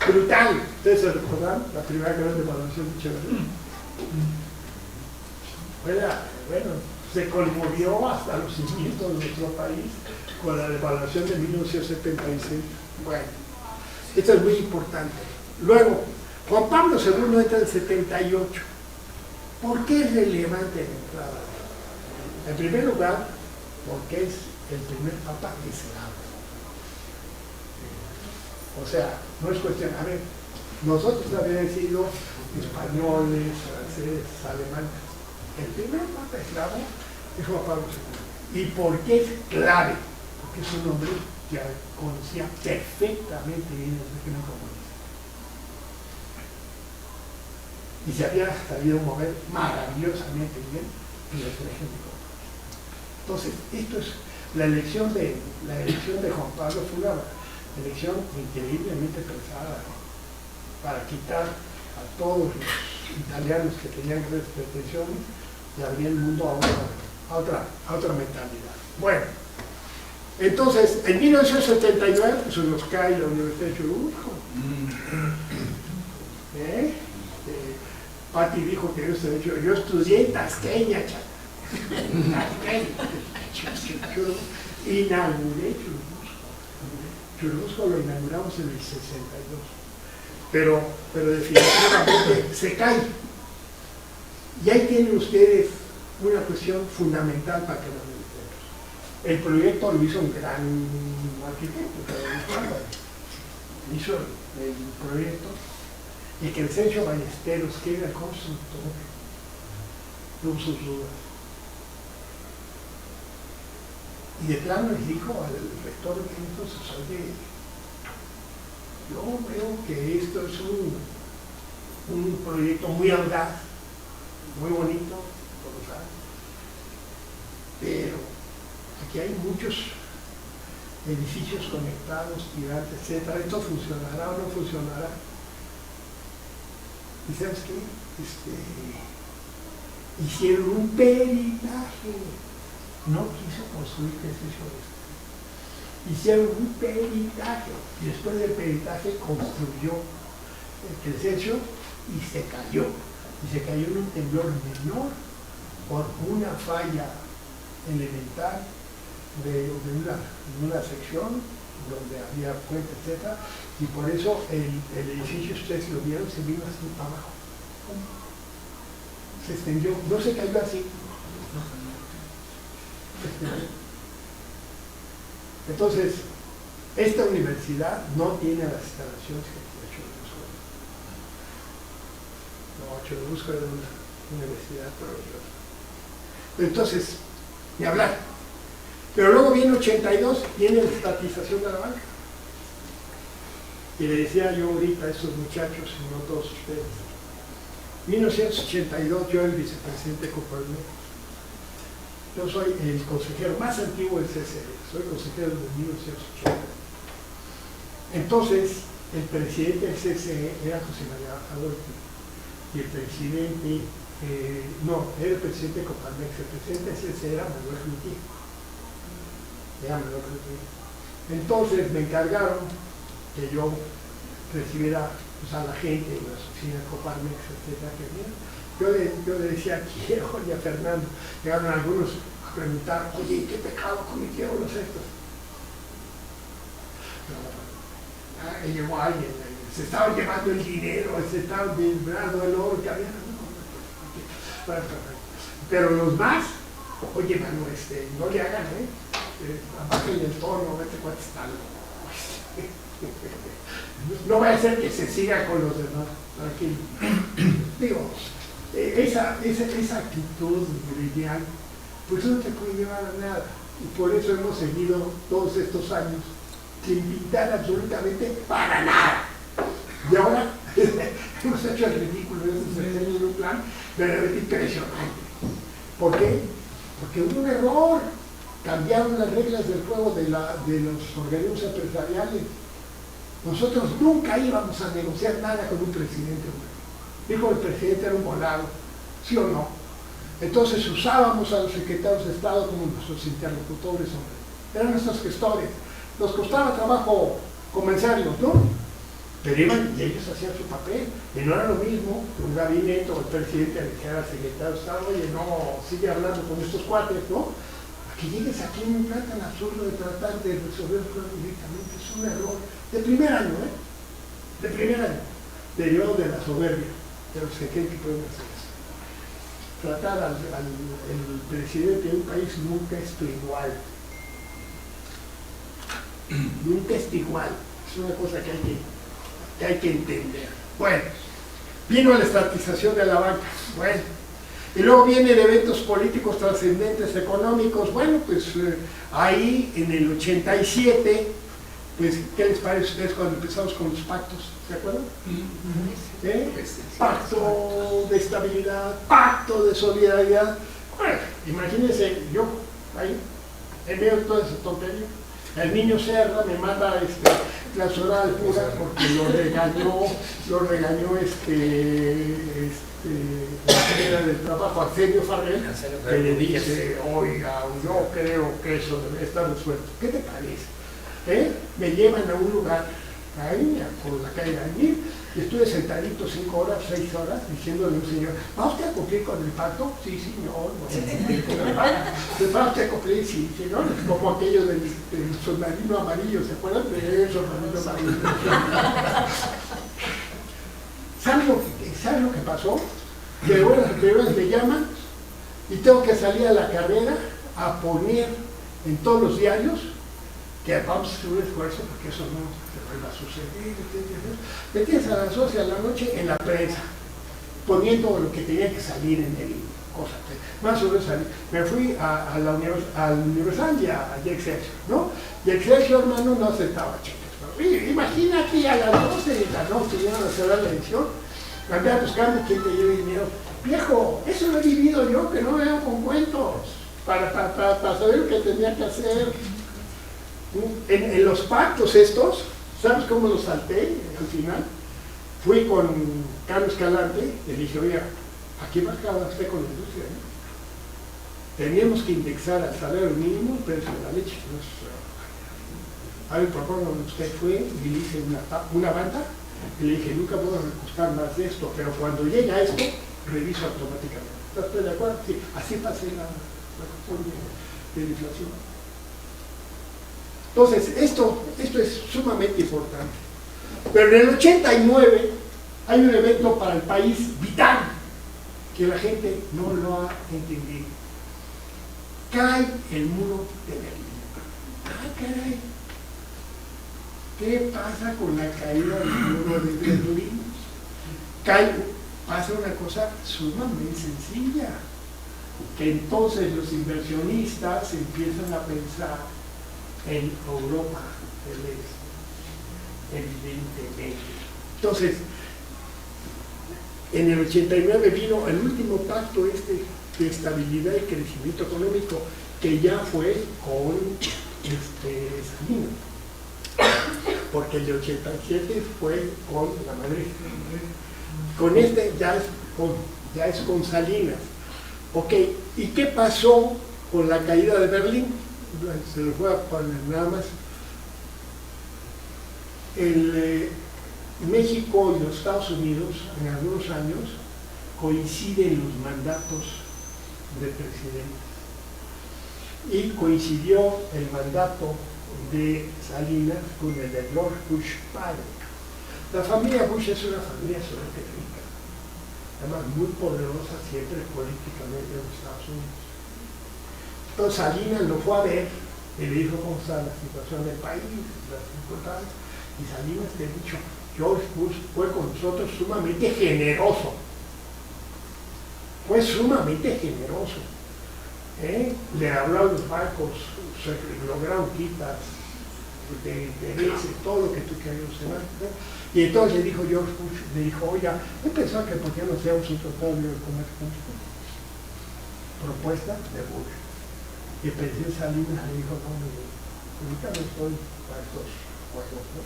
brutal. ¿Ustedes se recuerdan? La primera gran devaluación de Echeverría. Bueno, se conmovió hasta los cimientos de nuestro país con la devaluación de 1976. Bueno, esto es muy importante. Luego, Juan Pablo II entra en el 78. ¿Por qué es relevante la entrada? En primer lugar, porque es el primer papa eslavo. O sea, no es cuestión, a ver, nosotros habíamos sido españoles, franceses, alemanes. El primer papa eslavo es Juan Pablo II. ¿Y por qué es clave? Porque es un hombre que conocía perfectamente bien el régimen comunista. Y se había sabido mover maravillosamente bien en el régimen comunista. Entonces, esto es la elección de Juan Pablo fue una elección increíblemente pensada, ¿no? Para quitar a todos los italianos que tenían grandes pretensiones y abrir el mundo a otra mentalidad. Bueno, entonces, en 1979 pues, se nos cae la Universidad de Churubusco. Pati dijo que yo estudié en Tasqueña, inauguré Churubusco lo inauguramos en el 62. Pero definitivamente se cae. Y ahí tienen ustedes una cuestión fundamental para que nos meditemos. El proyecto lo hizo un gran arquitecto, hizo el proyecto, y Crescencio Ballesteros, que era el constructor, tuvo sus dudas. Y de plano les dijo al rector de entonces, oye, yo veo que esto es un proyecto muy audaz, muy bonito, todos saben, pero aquí hay muchos edificios conectados, tirantes, etcétera. ¿Esto funcionará o no funcionará? ¿Y sabes qué? Hicieron un peritaje. No quiso construir Crescencio Ballesteros. Hicieron un peritaje. Y después del peritaje construyó el Crescencio y se cayó. Y se cayó en un temblor menor por una falla elemental de una sección donde había fuente, etc. Y por eso el edificio, ustedes lo vieron, se vino así para abajo. Se extendió, no se cayó así. Entonces, esta universidad no tiene las instalaciones que tiene Churubusco. No, Churubusco era una universidad prodigiosa. Entonces, ni hablar. Pero luego viene 82, viene la estatización de la banca. Y le decía yo ahorita a estos muchachos, y no todos ustedes, 1982, yo el vicepresidente Coparmex. Yo soy el consejero más antiguo del CCE, soy consejero de 1980. Entonces, el presidente del CCE era José María Adolfo, y el presidente, era el presidente de Coparmex, el presidente del CCE era Manuel Ruti. Entonces me encargaron que yo recibiera pues, a la gente en las oficinas de Coparmex, etcétera, que bien. Yo le decía aquí, oye, a Fernando, llegaron algunos a preguntar, oye, ¿qué pecado cometieron los estos? Llegó alguien, se estaban llevando el dinero, se estaban vibrando el oro que había. Pero los más, oye, mano, no le hagan, bajen el tono, vete cuánto está no vaya a ser que se siga con los demás, tranquilo. Digo, esa actitud lineal, pues no te puede llevar a nada. Y por eso hemos seguido todos estos años sin pintar absolutamente para nada. Y ahora hemos hecho el ridículo en un plan verdaderamente impresionante. ¿Por qué? Porque hubo un error. Cambiaron las reglas del juego de los organismos empresariales. Nosotros nunca íbamos a negociar nada con un presidente. Dijo el presidente era un volado, ¿sí o no? Entonces usábamos a los secretarios de Estado como nuestros interlocutores, hombre. Eran nuestros gestores. Nos costaba trabajo convencerlos, ¿no? Pero iban y ellos hacían su papel. Y no era lo mismo que un gabinete o el presidente le dijera al secretario de Estado, oye, no, sigue hablando con estos cuates, ¿no? Que llegues aquí en un plan tan absurdo de tratar de resolver el problema directamente, es un error. De primer año, De primer año. Derivado de la soberbia, de los que creen que pueden hacer eso. Tratar al presidente de un país nunca es tu igual. Nunca es tu igual. Es una cosa que hay que entender. Bueno, vino la estatización de la banca. Bueno. Y luego vienen eventos políticos trascendentes económicos. Bueno, pues ahí en el 87, pues, ¿qué les parece a ustedes cuando empezamos con los pactos? ¿Se acuerdan? Pacto de estabilidad, pacto de solidaridad. Bueno, imagínense, yo ahí, en medio de toda esa tontería, el niño Serra me manda clausura al cura porque lo regañó la Secretaría del Trabajo, Arsenio Farrell, que le dice, oiga, yo creo que eso debe estar resuelto. ¿Qué te parece? Me llevan a un lugar, ahí, por la calle Gañir, y estuve sentadito 5 horas, 6 horas, diciéndole a un señor, ¿va usted a cumplir con el pacto? Sí, señor, ¿va usted a cumplir? Sí, señor, como aquello del submarino amarillo, ¿se acuerdan de submarino amarillo? ¿Saben lo que pasó? Que ahora me llaman y tengo que salir a la carrera a poner en todos los diarios que vamos a hacer un esfuerzo porque eso no se vuelva a suceder, etc. Metías a las 12 de la noche en la prensa, poniendo lo que tenía que salir en el cosa. Más o menos salí. Me fui al Universal y a Excelsior, ¿no? Y Excelsior, hermano, no aceptaba cheques. Imagínate a las 12 de la noche, llegan a cerrar la edición, andaba buscando quién te lleve dinero. Viejo, eso lo he vivido yo, que no me hago con cuentos, para saber lo que tenía que hacer. En los pactos estos, ¿sabes cómo los salté al final? Fui con Carlos Escalante y le dije, oiga, aquí va a acabar usted con la industria, ¿no? Teníamos que indexar al salario mínimo el precio de la leche. A ver, por favor, usted fue y le hice una banda y le dije, nunca puedo recostar más de esto, pero cuando llega a esto, reviso automáticamente. ¿Estás de acuerdo? Sí, así pasé la cuestión de la inflación. Entonces, esto es sumamente importante. Pero en el 89 hay un evento para el país vital que la gente no lo ha entendido. Cae el muro de Berlín. ¡Ah, caray! ¿Qué pasa con la caída del muro de Berlín? Pasa una cosa sumamente sencilla, que entonces los inversionistas empiezan a pensar en Europa del Este, evidentemente. Entonces, en el 89 vino el último pacto de estabilidad y crecimiento económico, que ya fue con Salinas, porque el de 87 fue con la Madrid. Con este ya es con Salinas. Ok, ¿y qué pasó con la caída de Berlín? Se lo voy a poner nada más. México y los Estados Unidos en algunos años coinciden los mandatos de presidentes, y coincidió el mandato de Salinas con el de George Bush padre. La familia Bush es una familia sumamente rica, además muy poderosa siempre políticamente en los Estados Unidos. Entonces Salinas lo fue a ver y le dijo cómo está la situación del país, las dificultades, y Salinas le ha dicho, George Bush fue con nosotros sumamente generoso. Fue sumamente generoso. Le habló a los bancos, se lograron quitas de intereses, todo lo que tú querías, ¿no? Y entonces le dijo George Bush, le dijo, oiga, he pensado que por qué no hacemos un tratado de comercio con usted. Propuesta de Bush. Y el presidente Salinas le dijo, no, ahorita no estoy para estos juegos, ¿no?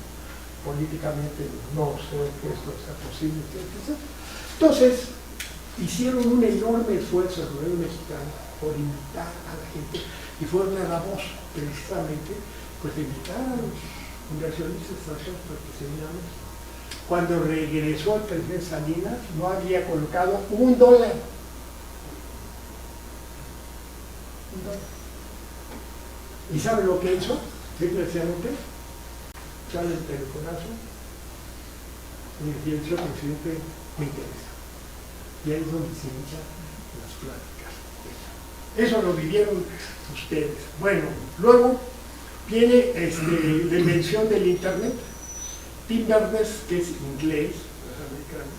Políticamente no sé que esto sea posible, etc. Entonces, hicieron un enorme esfuerzo el gobierno mexicano por invitar a la gente, y fueron a Davos, precisamente, pues invitar a los inversionistas extranjeros para que se vinieran. Cuando regresó el presidente Salinas, no había colocado $1. ¿Y sabe lo que hizo? Simplemente sale el telefonazo y el señor presidente me interesa. Y ahí es donde se inician las pláticas. Eso lo vivieron ustedes. Bueno, luego viene la invención del Internet. Tim Berners, que es inglés, americano,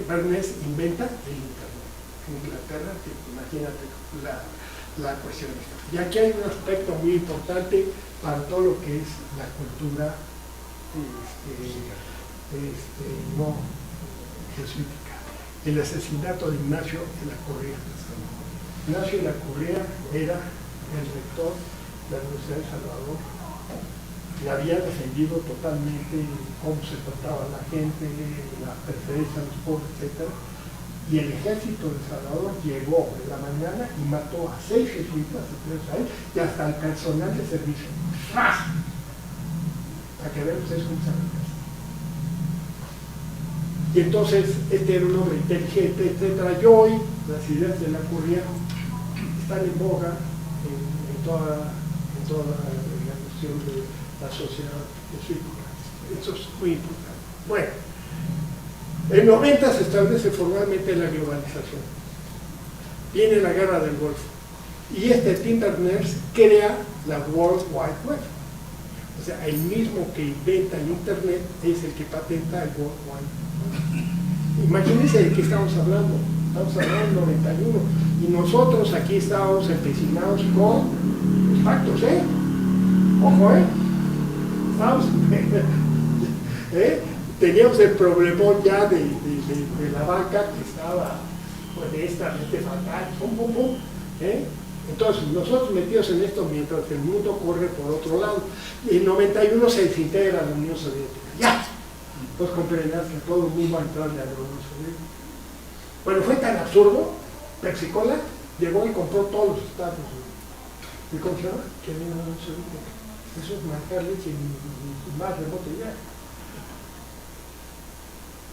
Berners inventa el Internet. En Inglaterra, imagínate la cuestión. Y aquí hay un aspecto muy importante para todo lo que es la cultura no jesuítica. El asesinato de Ignacio de la Correa. Ignacio de la Correa era el rector de la Universidad de Salvador. Le había defendido totalmente cómo se trataba a la gente, la preferencia a los pobres, etc. Y el ejército de Salvador llegó en la mañana y mató a 6 jesuitas y hasta al personal de servicio. ¡Ras! Para que vean ustedes cómo se arranca. Y entonces este era un hombre inteligente, etc. Y hoy las ideas de la Correa están en boga en toda la cuestión de la sociedad jesuítica. Eso es muy importante. Bueno, en 90 se establece formalmente la globalización. Viene la guerra del Golfo. Y Tim Berners crea la World Wide Web. O sea, el mismo que inventa el Internet es el que patenta el World Wide Web. Imagínense de qué estamos hablando. Estamos hablando del 91. Y nosotros aquí estábamos empecinados con los pactos, ¿eh? Ojo, ¿eh? Estábamos... Teníamos el problemón ya de la banca que estaba pues, de esta mente fatal, pum, pum, pum, ¿eh? Entonces, nosotros metidos en esto mientras el mundo corre por otro lado. Y en 91 se desintegra la Unión Soviética. ¡Ya! Pues comprenderás que todo el mundo va a entrar a la Unión Soviética. Bueno, fue tan absurdo, Pepsi-Cola llegó y compró todos los estados. ¿Y cómo se llama? Que había una Unión Soviética. Eso es marcar leche y más remoto ya.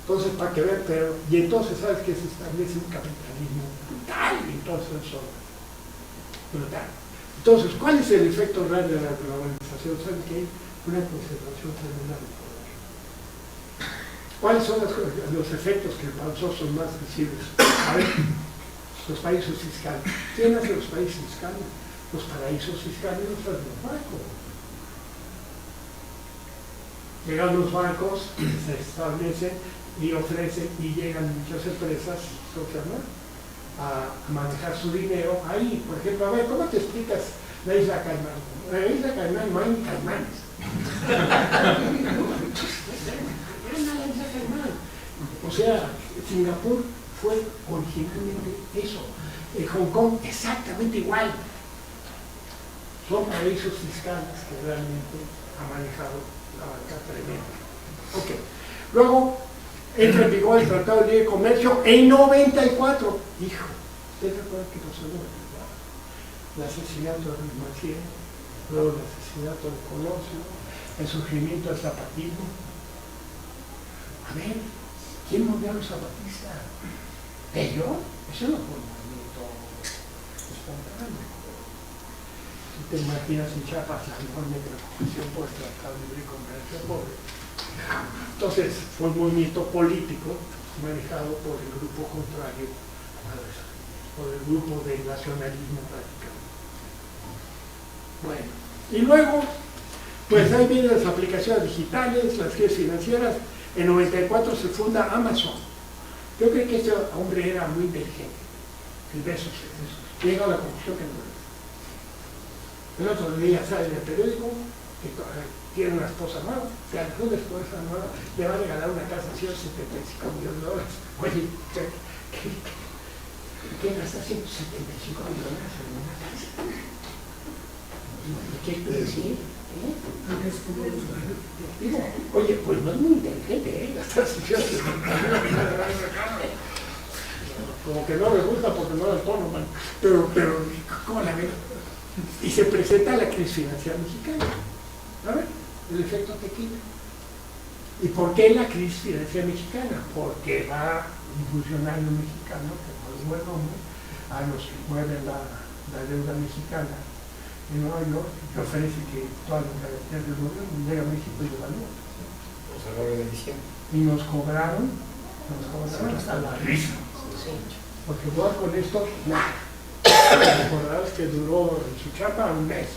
Entonces, para que vean, pero, y entonces, ¿sabes qué? Se establece un capitalismo brutal y entonces eso brutal. Entonces, ¿cuál es el efecto real de la globalización? ¿Saben qué? Una concentración tremenda de poder. ¿Cuáles son los efectos que para nosotros son más visibles? A ver, los países fiscales. ¿Quién hace los países fiscales? Los paraísos fiscales los hacen los bancos. Llegan los bancos, se establecen y ofrecen y llegan muchas empresas, ¿cómo se llama? A manejar su dinero ahí. Por ejemplo, a ver, ¿cómo te explicas la isla Caimán? La isla Caimán no hay ni caimanes. O sea, Singapur fue originalmente eso. Hong Kong exactamente igual. Son paraísos fiscales que realmente ha manejado la banca tremenda. Ok. Luego entra en vigor el Tratado de Libre Comercio en 94. Hijo, ¿ustedes recuerdan qué pasó en 94? El asesinato de Luis Maciel, luego el asesinato de Colosio, el surgimiento del zapatismo. A ver, ¿quién movió a los zapatistas? ¿Ellos? Eso no fue un movimiento espontáneo. Si te imaginas en Chiapas la enorme preocupación por el Tratado de Libre Comercio, pobre. Entonces fue un movimiento político manejado por el grupo contrario a eso, por el grupo de nacionalismo prácticamente. Bueno, y luego, pues ahí vienen las aplicaciones digitales, las redes financieras. En 94 se funda Amazon. Yo creo que este hombre era muy inteligente. El beso, llega a la conclusión que no es. El otro día sale en el periódico que tiene una esposa nueva, se alejó de esposa nueva, le va a regalar una casa así de $75 millones. Oye, ¿qué gasta $175 millones en una casa? ¿Qué quiere decir? Oye, pues no es muy inteligente, gastar $175 millones. Como que no le gusta porque no es autónoma, pero ¿cómo la ven? Y se presenta la crisis financiera mexicana. A ver, el efecto tequila. ¿Y por qué la crisis financiera mexicana? Porque va un funcionario mexicano, que no es buen nombre, a los que mueven la deuda mexicana en Nueva York, que ofrece que todas las garantías del gobierno llega a México y devalúa. Los errores de diciembre. Y nos cobraron hasta la risa. Porque igual con esto, nada. Recordarás que duró en su chapa un mes.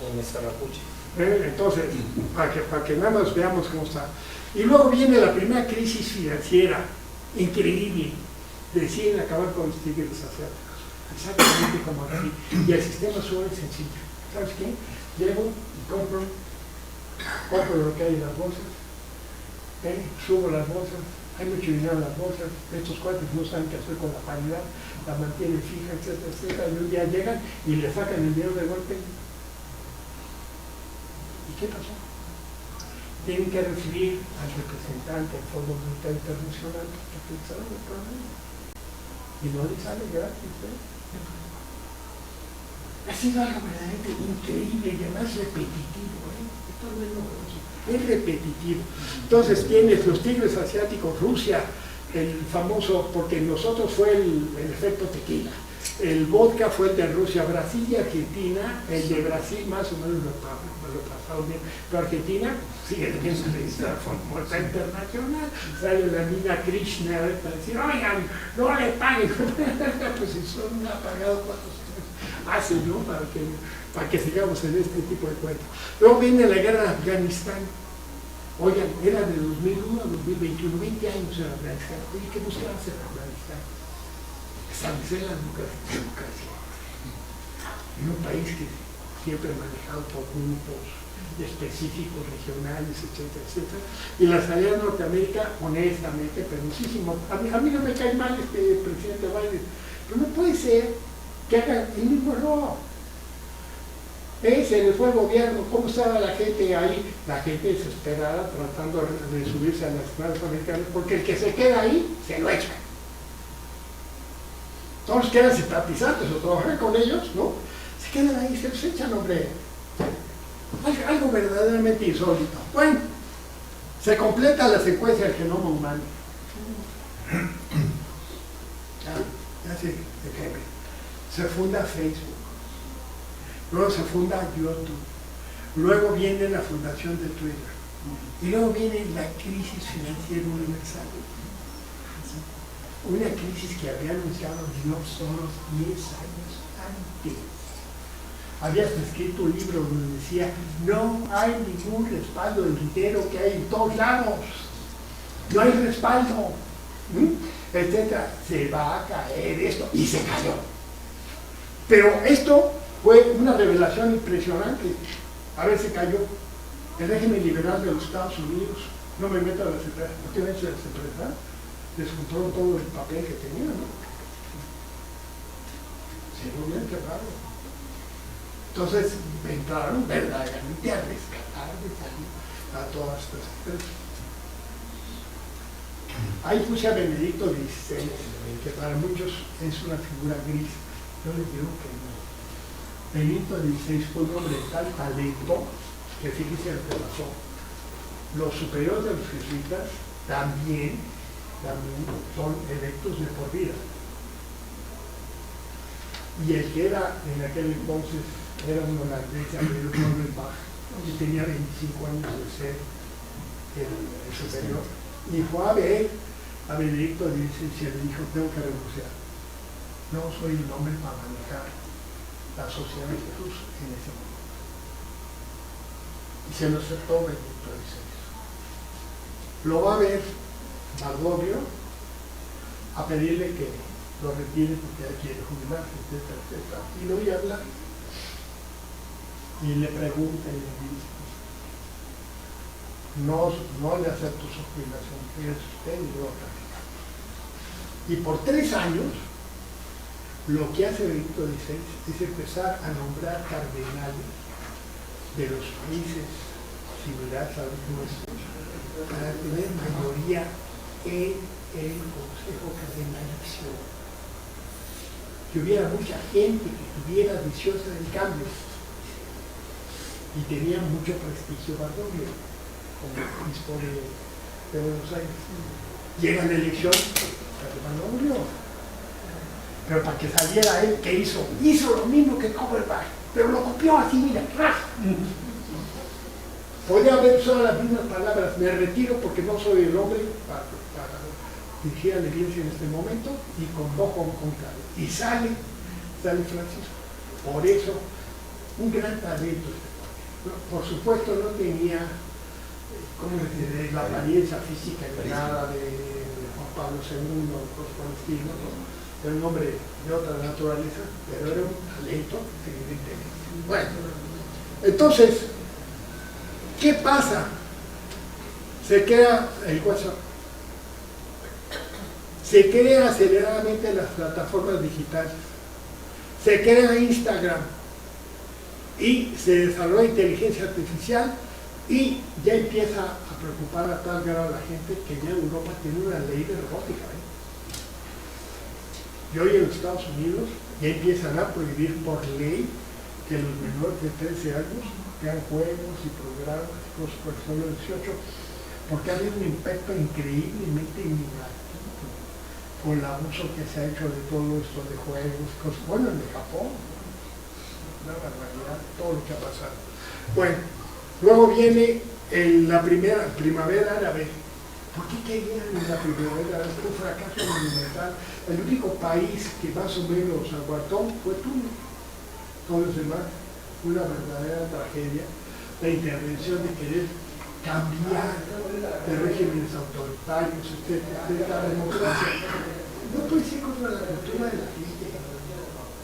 En esta rapucha. Entonces, para que nada más veamos cómo está. Y luego viene la primera crisis financiera, increíble. Deciden acabar con los tigres asiáticos. Exactamente como aquí. Y el sistema suele sencillo. ¿Sabes qué? Llego y compro lo que hay en las bolsas. Subo las bolsas. Hay mucho dinero en las bolsas. Estos cuates no saben qué hacer con la paridad. La mantienen fija, etcétera, etcétera. Y un día llegan y le sacan el dinero de golpe. ¿Y qué pasó? Tienen que recibir al representante del Fondo Monetario Internacional que pensaron el problema. Y no les sale gratis, Ha sido algo verdaderamente increíble y además repetitivo, Esto no es novedoso, es repetitivo. Entonces tienes los tigres asiáticos, Rusia, el famoso, porque nosotros fue el efecto tequila. El vodka fue el de Rusia, Brasil y Argentina. El de Brasil más o menos lo pasaron bien, pero Argentina sigue teniendo registrada Fondo Internacional. Sale la niña Krishna para decir, oigan, no le paguen. Pues si son apagados 4 pases, ¿no? Para que sigamos en este tipo de cuentos. Luego viene la guerra de Afganistán. Oigan, era de 2001 a 2021, 20 años en Afganistán. Oye, ¿qué buscaba hacer Afganistán? Establecer la democracia. En un país que siempre manejado por grupos específicos, regionales, etcétera, etcétera. Y la salida de Norteamérica, honestamente, penosísimo. A mí no me cae mal este presidente Biden, pero no puede ser que hagan el mismo error. Se les fue el gobierno, ¿cómo estaba la gente ahí? La gente desesperada tratando de subirse a las naves americanas, porque el que se queda ahí, se lo echa. Todos quedan simpatizantes o trabajan con ellos, ¿no? Se quedan ahí, se los echan, hombre. Algo verdaderamente insólito. Bueno, se completa la secuencia del genoma humano. Se funda Facebook. Luego se funda YouTube, luego viene la fundación de Twitter, y luego viene la crisis financiera universal. Una crisis que había anunciado George Soros 10 años antes. Había escrito un libro donde decía, no hay ningún respaldo del dinero que hay en todos lados, no hay respaldo, etcétera, se va a caer esto, y se cayó. Pero esto fue una revelación impresionante. A ver, se cayó. El régimen liberal de los Estados Unidos, no me meto a las empresas, ¿por qué ven las empresas? Descontroló todo el papel que tenían, ¿no? Se lo habían quebrado. Entonces entraron verdaderamente a rescatar a todas estas empresas. Ahí puse a Benedicto XVI, que para muchos es una figura gris. Yo les digo que no. Benito XVI fue un hombre de tal talento que fíjense lo que pasó. Los superiores de los jesuitas también son electos de por vida. Y el que era en aquel entonces era un holandés llamado Nordenbach, que tenía 25 años de ser el superior, y fue a ver a Benedicto XVI y le dijo, tengo que renunciar. No soy el hombre para manejar la sociedad de Jesús en ese momento. Y se lo aceptó Benedicto XVI. Lo va a ver Badoglio a pedirle que lo retire porque ya quiere jubilarse, etcétera, etcétera. Y lo oye hablar. Y le pregunta y le dice, no le acepto su jubilación, es usted y yo otra. Y por 3 años lo que hace Benedicto XVI es empezar a nombrar cardenales de los países similares a los nuestros para tener mayoría en el Consejo Cardenalicio. Que hubiera mucha gente que estuviera deseosa del cambio y tenía mucho prestigio Badoglio como obispo de Buenos Aires. Llega la elección de Badoglio. Pero para que saliera él, ¿qué hizo? Hizo lo mismo que Auerbach, pero lo copió así, mira, ¡ras! Podría haber usado las mismas palabras, me retiro porque no soy el hombre para dirigir a la iglesia en este momento, y convoco a un conclave. Y sale Francisco. Por eso, un gran talento. Por supuesto no tenía, la apariencia física ni nada de Juan Pablo II o cosas por el estilo, ¿no? Era un hombre de otra naturaleza, pero era un talento evidentemente. Bueno, entonces, ¿qué pasa? Se crea el WhatsApp, se crea aceleradamente las plataformas digitales, se crea Instagram y se desarrolla inteligencia artificial y ya empieza a preocupar a tal grado a la gente que ya Europa tiene una ley de robótica. Y hoy en los Estados Unidos ya empiezan a prohibir por ley que los menores de 13 años vean juegos y programas y cosas por el solo 18, porque ha habido un impacto increíblemente negativo por el abuso que se ha hecho de todo esto de juegos, cosas, bueno, en Japón, una barbaridad, todo lo que ha pasado. Bueno, luego viene la primavera árabe. ¿Por qué querían en la primavera? Fue un fracaso monumental. El único país que más o menos aguantó fue Túnez. todo lo demás, una verdadera tragedia, la intervención de querer cambiar de regímenes autoritarios, etcétera, la democracia. No puede ser contra la cultura de la gente.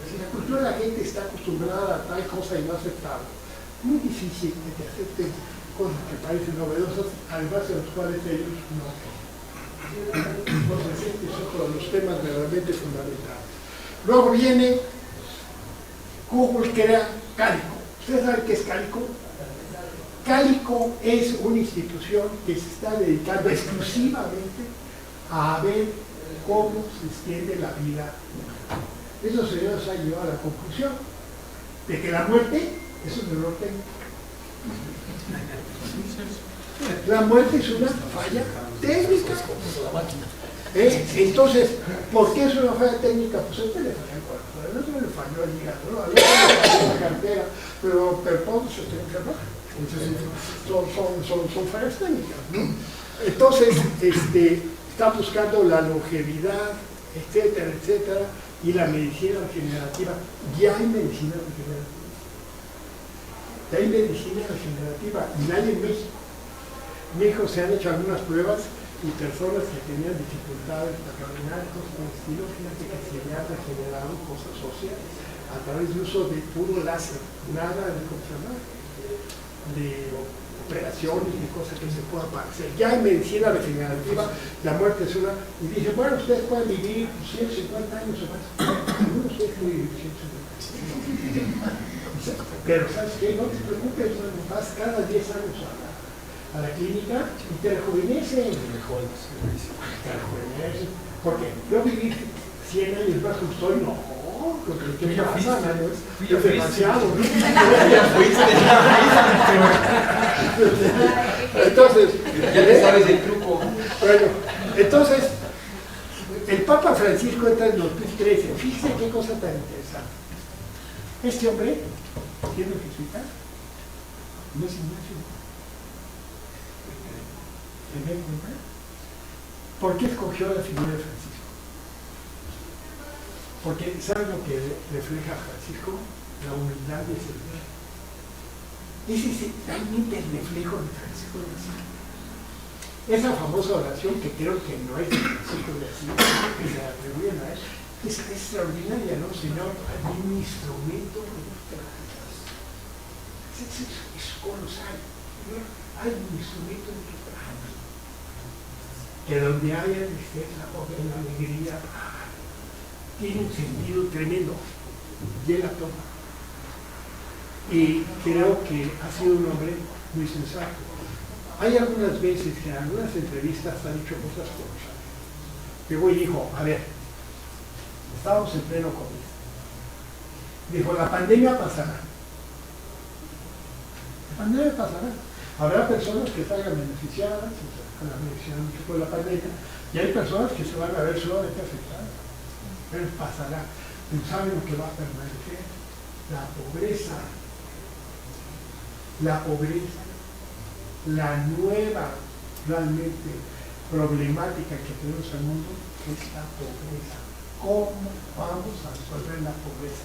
Si la cultura de la gente está acostumbrada a tal cosa y no aceptarla, es muy difícil que acepten cosas que parecen novedosas, además de los cuales ellos no. Entonces, este es otro de los temas verdaderamente fundamentales. Luego viene Google, crea Calico. ¿Ustedes saben qué es Calico? Calico es una institución que se está dedicando exclusivamente a ver cómo se extiende la vida. Esos señores han llegado a la conclusión de que la muerte es un error técnico. La muerte es una falla técnica. Entonces, ¿por qué es una falla técnica? Pues a usted le falló el corazón, al otro le falló el hígado, al otro le falló la cartera, pero todos se tienen que hablar. Son fallas técnicas, ¿no? Entonces, está buscando la longevidad, etcétera, etcétera, y la medicina regenerativa. Ya hay medicina regenerativa. Ya hay medicina regenerativa, y la hay en México. En México se han hecho algunas pruebas y personas que tenían dificultades para caminar, cosas por el estilo, fíjate que se le han regenerado cosas óseas a través de uso de puro láser, nada de operaciones y cosas que se puedan hacer. Ya en medicina regenerativa, la muerte es una, y dice, bueno, ustedes pueden vivir 150 años o más. Algunos ustedes pueden vivir 150 años. Pero, ¿sabes qué? No te preocupes, no, vas cada 10 años a la clínica y te rejuvenecen. Te rejuvenecen. Porque yo viví 100 años más que estoy, no, porque ¿qué pasa? Es demasiado. Entonces, ya te sabes el truco. Bueno, entonces, el Papa Francisco entra en 2013. Fíjense qué cosa tan interesante. Este hombre, siendo jesuita, no es Ignacio. ¿Por qué escogió la figura de Francisco? Porque ¿saben lo que refleja Francisco? La humildad de servir. Ese es realmente el reflejo de Francisco de Asís. Esa famosa oración que creo que no es de Francisco de Asís, que se atribuyen a él, es extraordinaria, ¿no? Señor, hay un instrumento de tus prácticas. Es colosal. Señor, hay un instrumento de tus prácticas. Que donde haya tristeza o la alegría, tiene un sentido tremendo. Y él la toma. Y creo que ha sido un hombre muy sensato. Hay algunas veces que en algunas entrevistas ha dicho cosas colosales. Llegó y dijo, a ver, estábamos en pleno COVID. Dijo, la pandemia pasará. La pandemia pasará. Habrá personas que salgan beneficiadas con la medición de la pandemia y hay personas que se van a ver sumamente afectadas. Pero pasará. Pero ¿saben lo que va a permanecer? La pobreza. La pobreza. La nueva, realmente, problemática que tenemos en el mundo es la pobreza. ¿Cómo vamos a resolver la pobreza?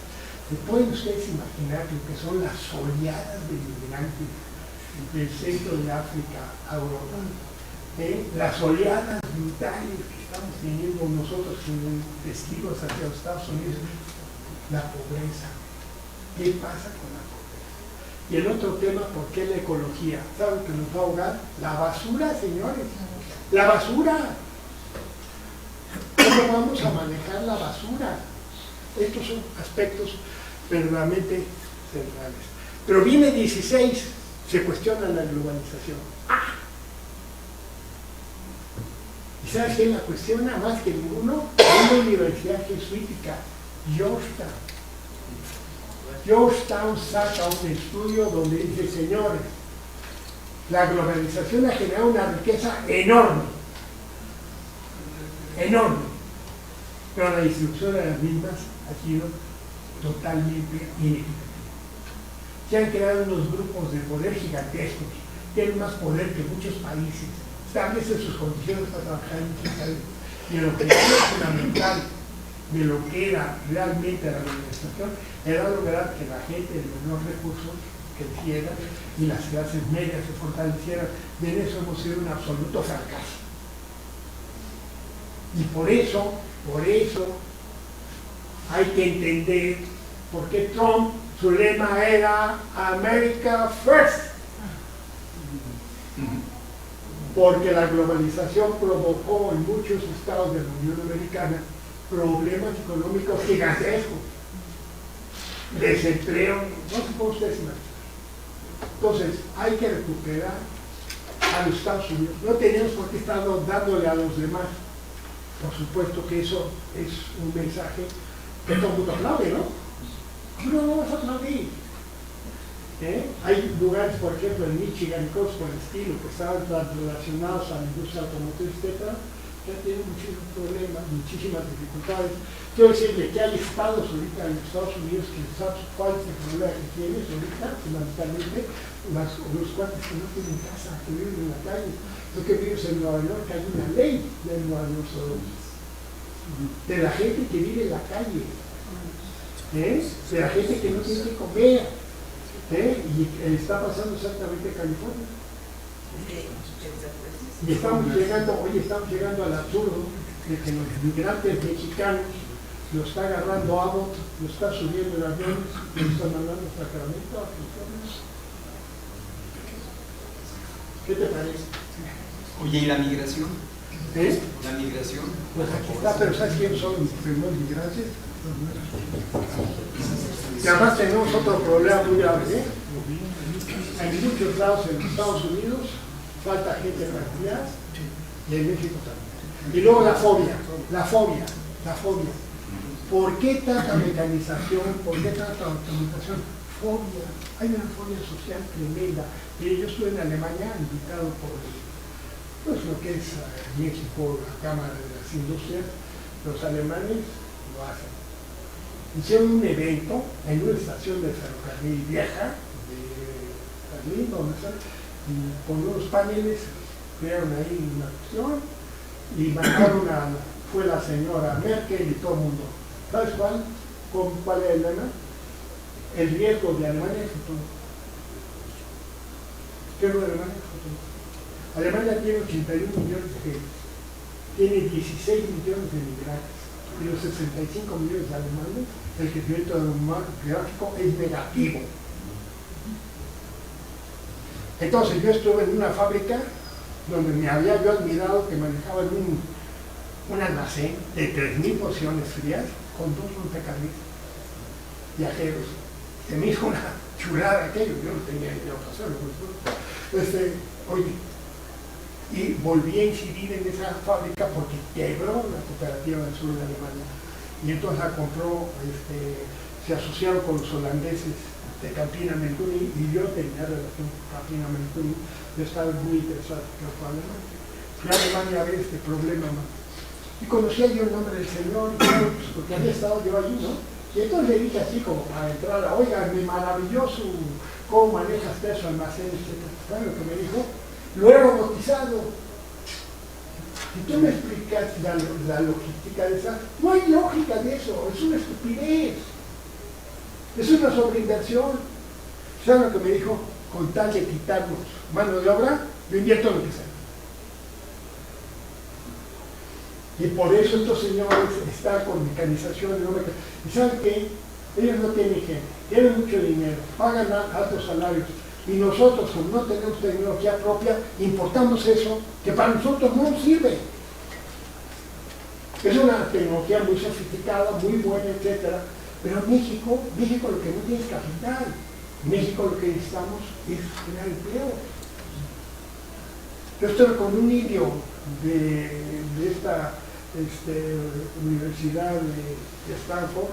¿Se pueden ustedes imaginar lo que son las oleadas de inmigrantes del centro de África a Europa? Las oleadas brutales que estamos teniendo nosotros como testigos hacia los Estados Unidos, la pobreza. ¿Qué pasa con la pobreza? Y el otro tema, ¿por qué la ecología? ¿Saben que nos va a ahogar? La basura, señores. La basura. ¿Cómo vamos a manejar la basura? Estos son aspectos verdaderamente centrales. Pero viene 16, se cuestiona la globalización. ¿Y sabes quién la cuestiona más que ninguno? Una universidad jesuítica, Georgetown. Georgetown saca un estudio donde dice, señores, la globalización ha generado una riqueza enorme, enorme, pero la distribución de las mismas ha sido totalmente ineficaz. Se han creado unos grupos de poder gigantescos, tienen más poder que muchos países, establecen sus condiciones para trabajar en muchos países, y el objetivo fundamental de lo que era realmente la globalización, era lograr que la gente de menores recursos creciera y las clases medias se fortalecieran. Y en eso hemos sido un absoluto fracaso. Y por eso hay que entender por qué Trump, su lema era America First. Porque la globalización provocó en muchos estados de la Unión Americana problemas económicos gigantescos, desempleo, no se puede ustedes imaginar. Entonces, hay que recuperar a los Estados Unidos. No tenemos por qué estar dándole a los demás. Por supuesto que eso es un mensaje que todo el mundo aplaude, ¿no? No vamos a aplaudir. Hay lugares, por ejemplo, en Michigan y cosas por el estilo, que estaban relacionados a la industria automotriz, etc., que tienen muchísimos problemas, muchísimas dificultades. Quiero decirle que hay estados ahorita en Estados Unidos que sabes cuál es el problema que tienes ahorita, fundamentalmente, los cuates que no tienen casa, que viven en la calle. Lo que vives en Nueva York, hay una ley de Nueva York de la gente que vive en la calle, de la gente que no tiene que comer. Y está pasando exactamente en California. Y estamos llegando al absurdo de que los migrantes mexicanos lo está agarrando Abbott, lo está subiendo en aviones, lo están mandando a Sacramento, a California. ¿Qué te parece? Oye, ¿y la migración? ¿La migración? Pues aquí está, pero ¿sabes quiénes son los primeros migrantes? Y además tenemos otro problema muy grave, En muchos lados en Estados Unidos falta gente para estudiar y en México también. Y luego la fobia. ¿Por qué tanta mecanización? ¿Por qué tanta automatización? Fobia. Hay una fobia social tremenda. Yo estuve en Alemania invitado por pues, lo que es México, la Cámara de las Industrias. Los alemanes lo hacen. Hicieron un evento en una estación de ferrocarril vieja de Berlín, donde están, con unos paneles, crearon ahí una acción y mandaron fue la señora Merkel y todo el mundo. ¿Sabes cuál es el lema? El riesgo de Alemania es futuro. ¿Qué es lo de Alemania? Futuro. Alemania tiene 81 millones de gente, tiene 16 millones de migrantes. Y los 65 millones de alemanes, el crecimiento demográfico es negativo. Entonces yo estuve en una fábrica donde me había yo admirado que manejaban un almacén de 3.000 porciones frías con 2 montacarguistas viajeros. Se me hizo una chulada aquello, yo no tenía idea de hacerlo. Oye, y volví a incidir en esa fábrica porque quebró la cooperativa del sur de Alemania y entonces la compró, se asociaron con los holandeses de Campina Mentuni y yo tenía relación con Campina Mentuni. Yo estaba muy interesado en Alemania. Fui a Alemania a ver este problema más y conocía yo el nombre del señor y claro, pues, porque había estado yo allí, ¿no? Y entonces le dije así como para entrar, oiga, me maravilló cómo maneja usted su almacén, etc. ¿Saben lo que me dijo? Lo he robotizado. Si tú me explicas la logística de esa, no hay lógica de eso, es una estupidez. Es una sobreinversión. ¿Saben lo que me dijo? Con tal de quitarnos mano de obra, yo invierto lo que sea. Y por eso estos señores están con mecanización. ¿Y saben qué? Ellos no tienen gente, tienen mucho dinero, pagan altos salarios. Y nosotros, como no tenemos tecnología propia, importamos eso, que para nosotros no nos sirve. Es una tecnología muy sofisticada, muy buena, etc. Pero México lo que no tiene es capital. México lo que necesitamos es crear empleo. Yo estoy con un indio de esta universidad de Stanford,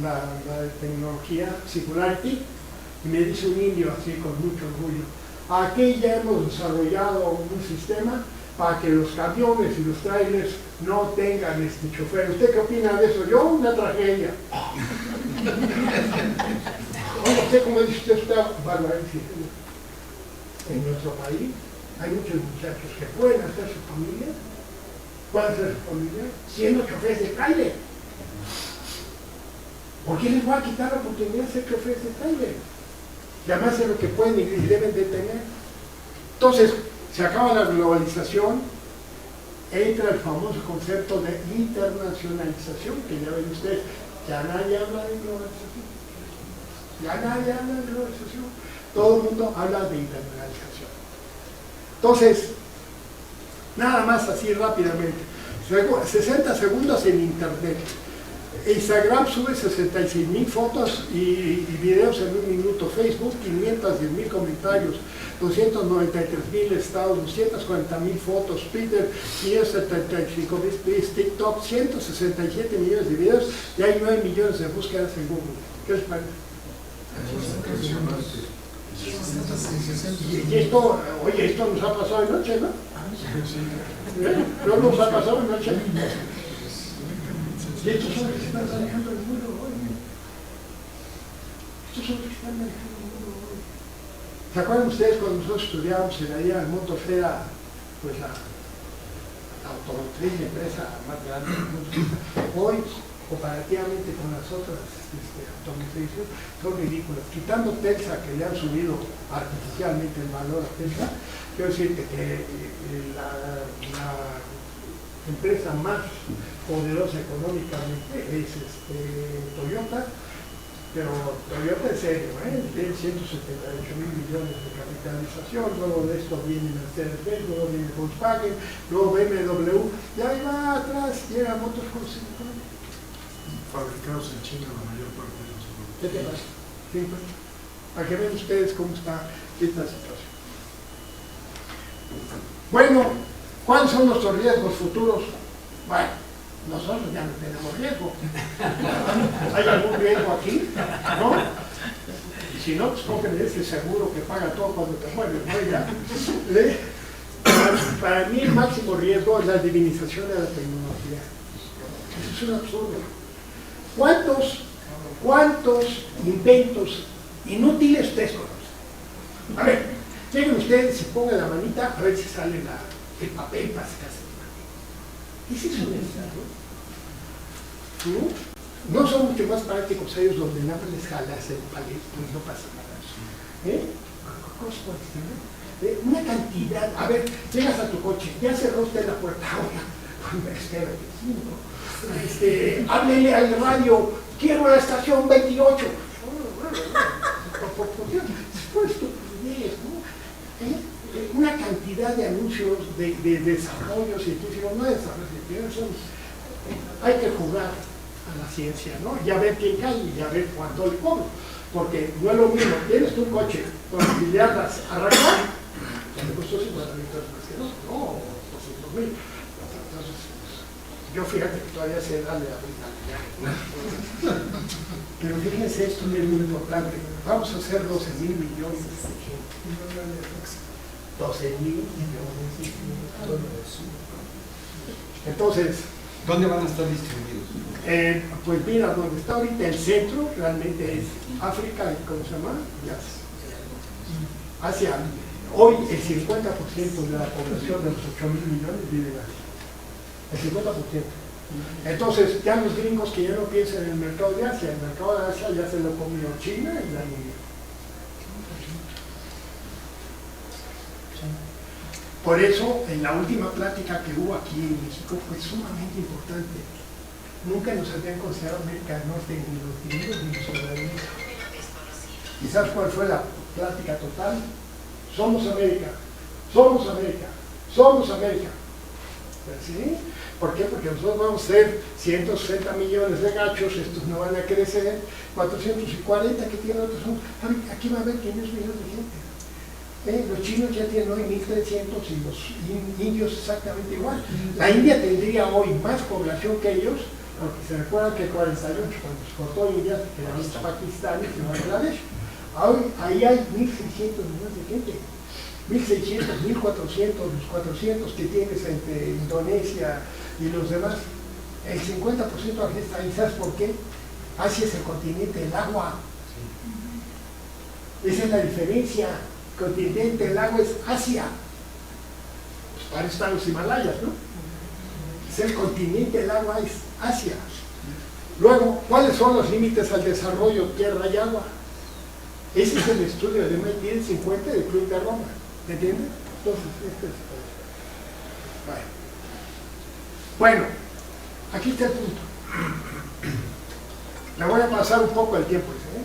la de tecnología, Singularity, y me dice un indio así con mucho orgullo: aquí ya hemos desarrollado un sistema para que los camiones y los trailers no tengan chofer. ¿Usted qué opina de eso? Yo, una tragedia. No sé cómo dice usted esta barbaridad. En nuestro país hay muchos muchachos que pueden hacer su familia, siendo choferes de trailer. ¿Por qué les voy a quitar la oportunidad de ser choferes de trailer? Y además es lo que pueden y deben de tener. Entonces, se acaba la globalización, entra el famoso concepto de internacionalización, que ya ven ustedes, ya nadie habla de globalización. Ya nadie habla de globalización. Todo el mundo habla de internacionalización. Entonces, nada más así rápidamente. 60 segundos en internet. Instagram sube 66,000 fotos y videos en un minuto. Facebook 510,000 comentarios, 293,000 estados, 240,000 fotos. Twitter 575,000 tweets. TikTok 167 millones de videos y hay 9 millones de búsquedas en Google. ¿Qué les parece? Y esto, oye, esto nos ha pasado de noche, ¿no? ¿No nos ha pasado de noche? Y estos son los que están manejando el mundo hoy. Estos son los que están manejando el mundo hoy. ¿Se acuerdan ustedes cuando nosotros estudiábamos en la IA, el Motor era pues la automotriz, la empresa más grande del mundo? Hoy, comparativamente con las otras automotrices, son ridículas. Quitando Tesla, que le han subido artificialmente el valor a Tesla, quiero decirte que la empresa más poderosa económicamente es Toyota, pero Toyota en serio, tiene 178,000 millones de capitalización, luego de esto viene Mercedes-Benz, luego viene Volkswagen, luego BMW, y ahí va atrás, llega Motors fabricados en China la mayor parte de los productos. ¿Qué te pasa? Sí, pues, para que vean ustedes cómo está esta situación. Bueno, ¿cuáles son nuestros riesgos futuros? Bueno, nosotros ya no tenemos riesgo. ¿Hay algún riesgo aquí? ¿No? Y si no, pues cogen ese seguro que paga todo cuando te mueres, ¿no? Ya. Para mí el máximo riesgo es la divinización de la tecnología. Eso es un absurdo. ¿Cuántos inventos inútiles ustedes conocen? A ver, lleguen ustedes y pongan la manita a ver si sale el papel para sacarse el papel. ¿Qué es eso necesario? ¿No son mucho más prácticos ellos donde nada más les jalas el palito y no pasa nada? Una cantidad, a ver, llegas a tu coche, ya cerró usted la puerta ahora, espérate, háblele al radio, quiero la estación 28. Por estupidez, ¿no? Una cantidad de anuncios de desarrollo científico, no de desarrollo científico, hay que jugar a la ciencia, ¿no? Y a ver quién cae y a ver cuánto le cobro. Porque no es lo mismo, tienes tu coche con miliardas arrancar, que me costó 50,000 pesos más que no, 200,000. Yo fíjate que todavía sé darle a brincar. Pero fíjense, esto es muy importante. Vamos a hacer 12,000 millones. 12,000 millones. Entonces, ¿dónde van a estar distribuidos? Pues mira, donde está ahorita el centro realmente es África, ¿cómo se llama? Asia. Hoy el 50% de la población de los 8,000 millones vive en Asia. El 50%. Entonces, ya los gringos que ya no piensan en el mercado de Asia, el mercado de Asia ya se lo comió China y la India. Por eso, en la última plática que hubo aquí en México fue sumamente importante. Nunca nos habían considerado América del Norte ni los gringos ni los soberanistas. ¿Y sabes cuál fue la plática total? Somos América, somos América, somos América. ¿Sí? ¿Por qué? Porque nosotros vamos a ser 160 millones de gachos, estos no van a crecer, 440 que tienen otros, aquí va a haber 500 millones de gente. Los chinos ya tienen hoy 1.300 y los indios exactamente igual. La India tendría hoy más población que ellos, porque se recuerdan que el 48, cuando se cortó India, que eran los pakistaníes y Bangladesh, hoy ahí hay 1.600 millones de gente. 1.600, 1.400, los 400 que tienes entre Indonesia y los demás, el 50% aquí está ahí. ¿Sabes por qué? Asia es el continente del agua. Esa es la diferencia. El continente del agua es Asia. Pues para eso están los Himalayas, ¿no? Es el continente del agua, es Asia. Luego, ¿cuáles son los límites al desarrollo tierra y agua? Ese es el estudio de 1950 del Club de Roma, ¿me entiendes? Entonces, este es... Bueno, aquí está el punto. Le voy a pasar un poco el tiempo, ¿eh?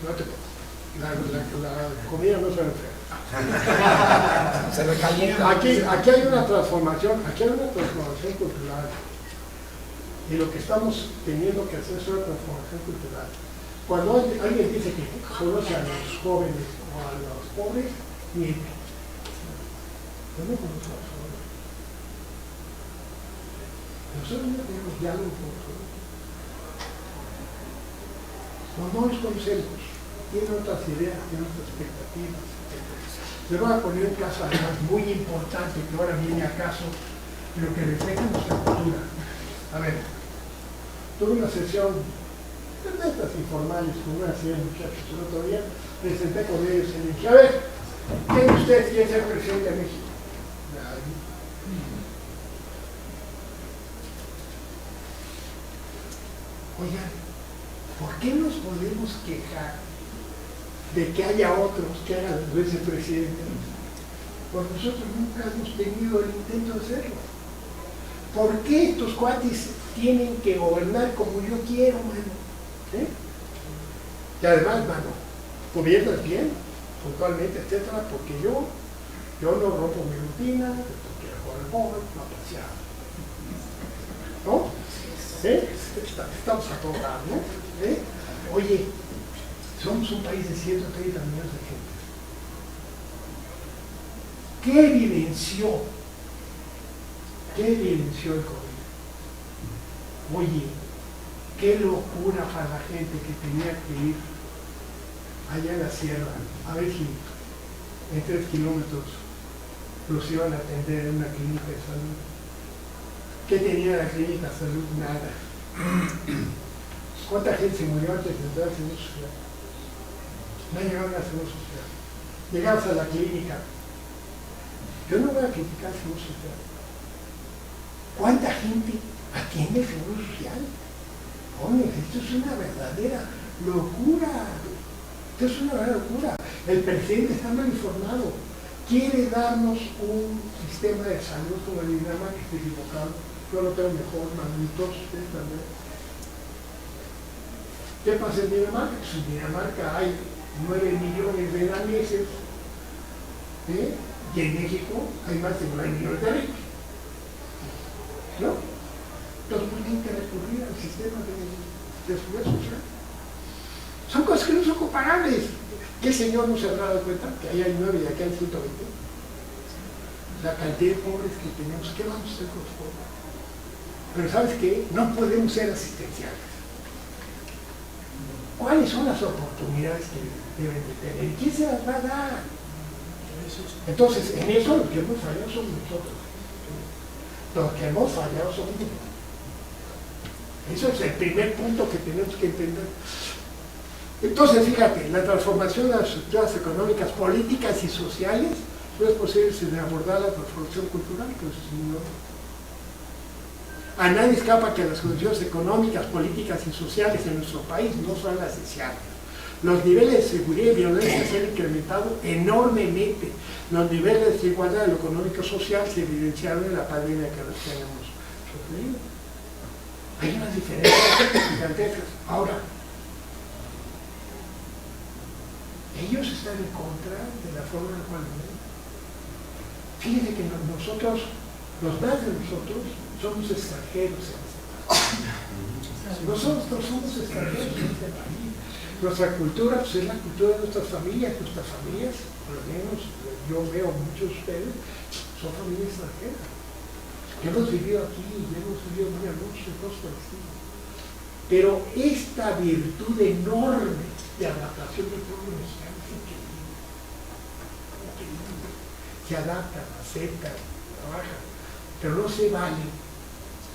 No te preocupes. La comida no se enferma. Se recalienta. Aquí hay una transformación, cultural. Y lo que estamos teniendo que hacer es una transformación cultural. Cuando alguien dice que conoce a los jóvenes o a los pobres, miente. Yo no conozco a los jóvenes. Nosotros no tenemos diálogo con los jóvenes. No los conocemos. Tienen otras ideas, tienen otras expectativas, etc. Les voy a poner un caso además muy importante que ahora viene a caso, pero que refleja nuestra cultura. A ver, tuve una sesión de estas informales con una serie de muchachos el otro día, presenté con ellos y les dije, a ver, ¿quién de ustedes quiere ser presidente de México? Oigan, ¿por qué nos podemos quejar de que haya otros que hagan vicepresidente? Pues nosotros nunca hemos tenido el intento de hacerlo. ¿Por qué estos cuates tienen que gobernar como yo quiero, mano? ¿Eh? Y además, mano, gobiernas bien, puntualmente, etcétera, porque yo no rompo mi rutina, quiero jugar al fútbol, no pasear. ¿No? ¿Eh? Estamos a cobrar, ¿no? ¿Eh? Oye, somos un país de 130 millones de gente. ¿Qué evidenció el COVID? Oye, qué locura para la gente que tenía que ir allá en la sierra a ver si en 3 kilómetros los iban a atender en una clínica de salud. ¿Qué tenía la clínica de salud? Nada. ¿Cuánta gente se murió antes de entrar al Seguro Social? No llegaron al Seguro Social. Llegamos a la clínica. Yo no voy a criticar el Seguro Social. ¿Cuánta gente atiende el Seguro Social? Hombre, esto es una verdadera locura. Esto es una verdadera locura. El presidente está mal informado. Quiere darnos un sistema de salud como el Dinamarca, que está equivocado. Yo lo tengo mejor, magnitos, ustedes también. ¿Qué pasa en Dinamarca? Pues en Dinamarca hay 9 millones de daneses, ¿eh? Y en México hay más de 9 millones de ricos. ¿No? Entonces, ¿por qué hay que recurrir al sistema de seguridad social? Son cosas que no son comparables. ¿Qué señor no se habrá dado cuenta que ahí hay 9 y aquí hay 120? La cantidad de pobres que tenemos, ¿qué vamos a hacer con los pobres? Pero ¿sabes qué? No podemos ser asistenciales. ¿Cuáles son las oportunidades que deben de tener? ¿Quién se las va a dar? Entonces, en eso lo que hemos fallado somos nosotros. Los que hemos fallado somos nosotros. Eso es el primer punto que tenemos que entender. Entonces, fíjate, la transformación de las estructuras económicas, políticas y sociales no es posible sin abordar la transformación cultural, pues no. A nadie escapa que las condiciones económicas, políticas y sociales en nuestro país no son las deseables. Los niveles de seguridad y violencia se han incrementado enormemente. Los niveles de desigualdad de lo económico-social se evidenciaron en la pandemia que nos tenemos sufrido. Hay unas diferencias gigantescas. Ahora, ellos están en contra de la forma en la cual ven. Fíjense que nosotros, los más de nosotros, somos extranjeros en este país. Nosotros somos extranjeros en este país. Nuestra cultura pues, es la cultura de nuestras familias, por lo menos yo veo muchos de ustedes, son familias extranjeras. Que hemos vivido aquí, hemos vivido muy a muchos cosas por el estilo. Pero esta virtud enorme de adaptación del pueblo mexicano es increíble. Se adaptan, aceptan, trabajan, pero no se vale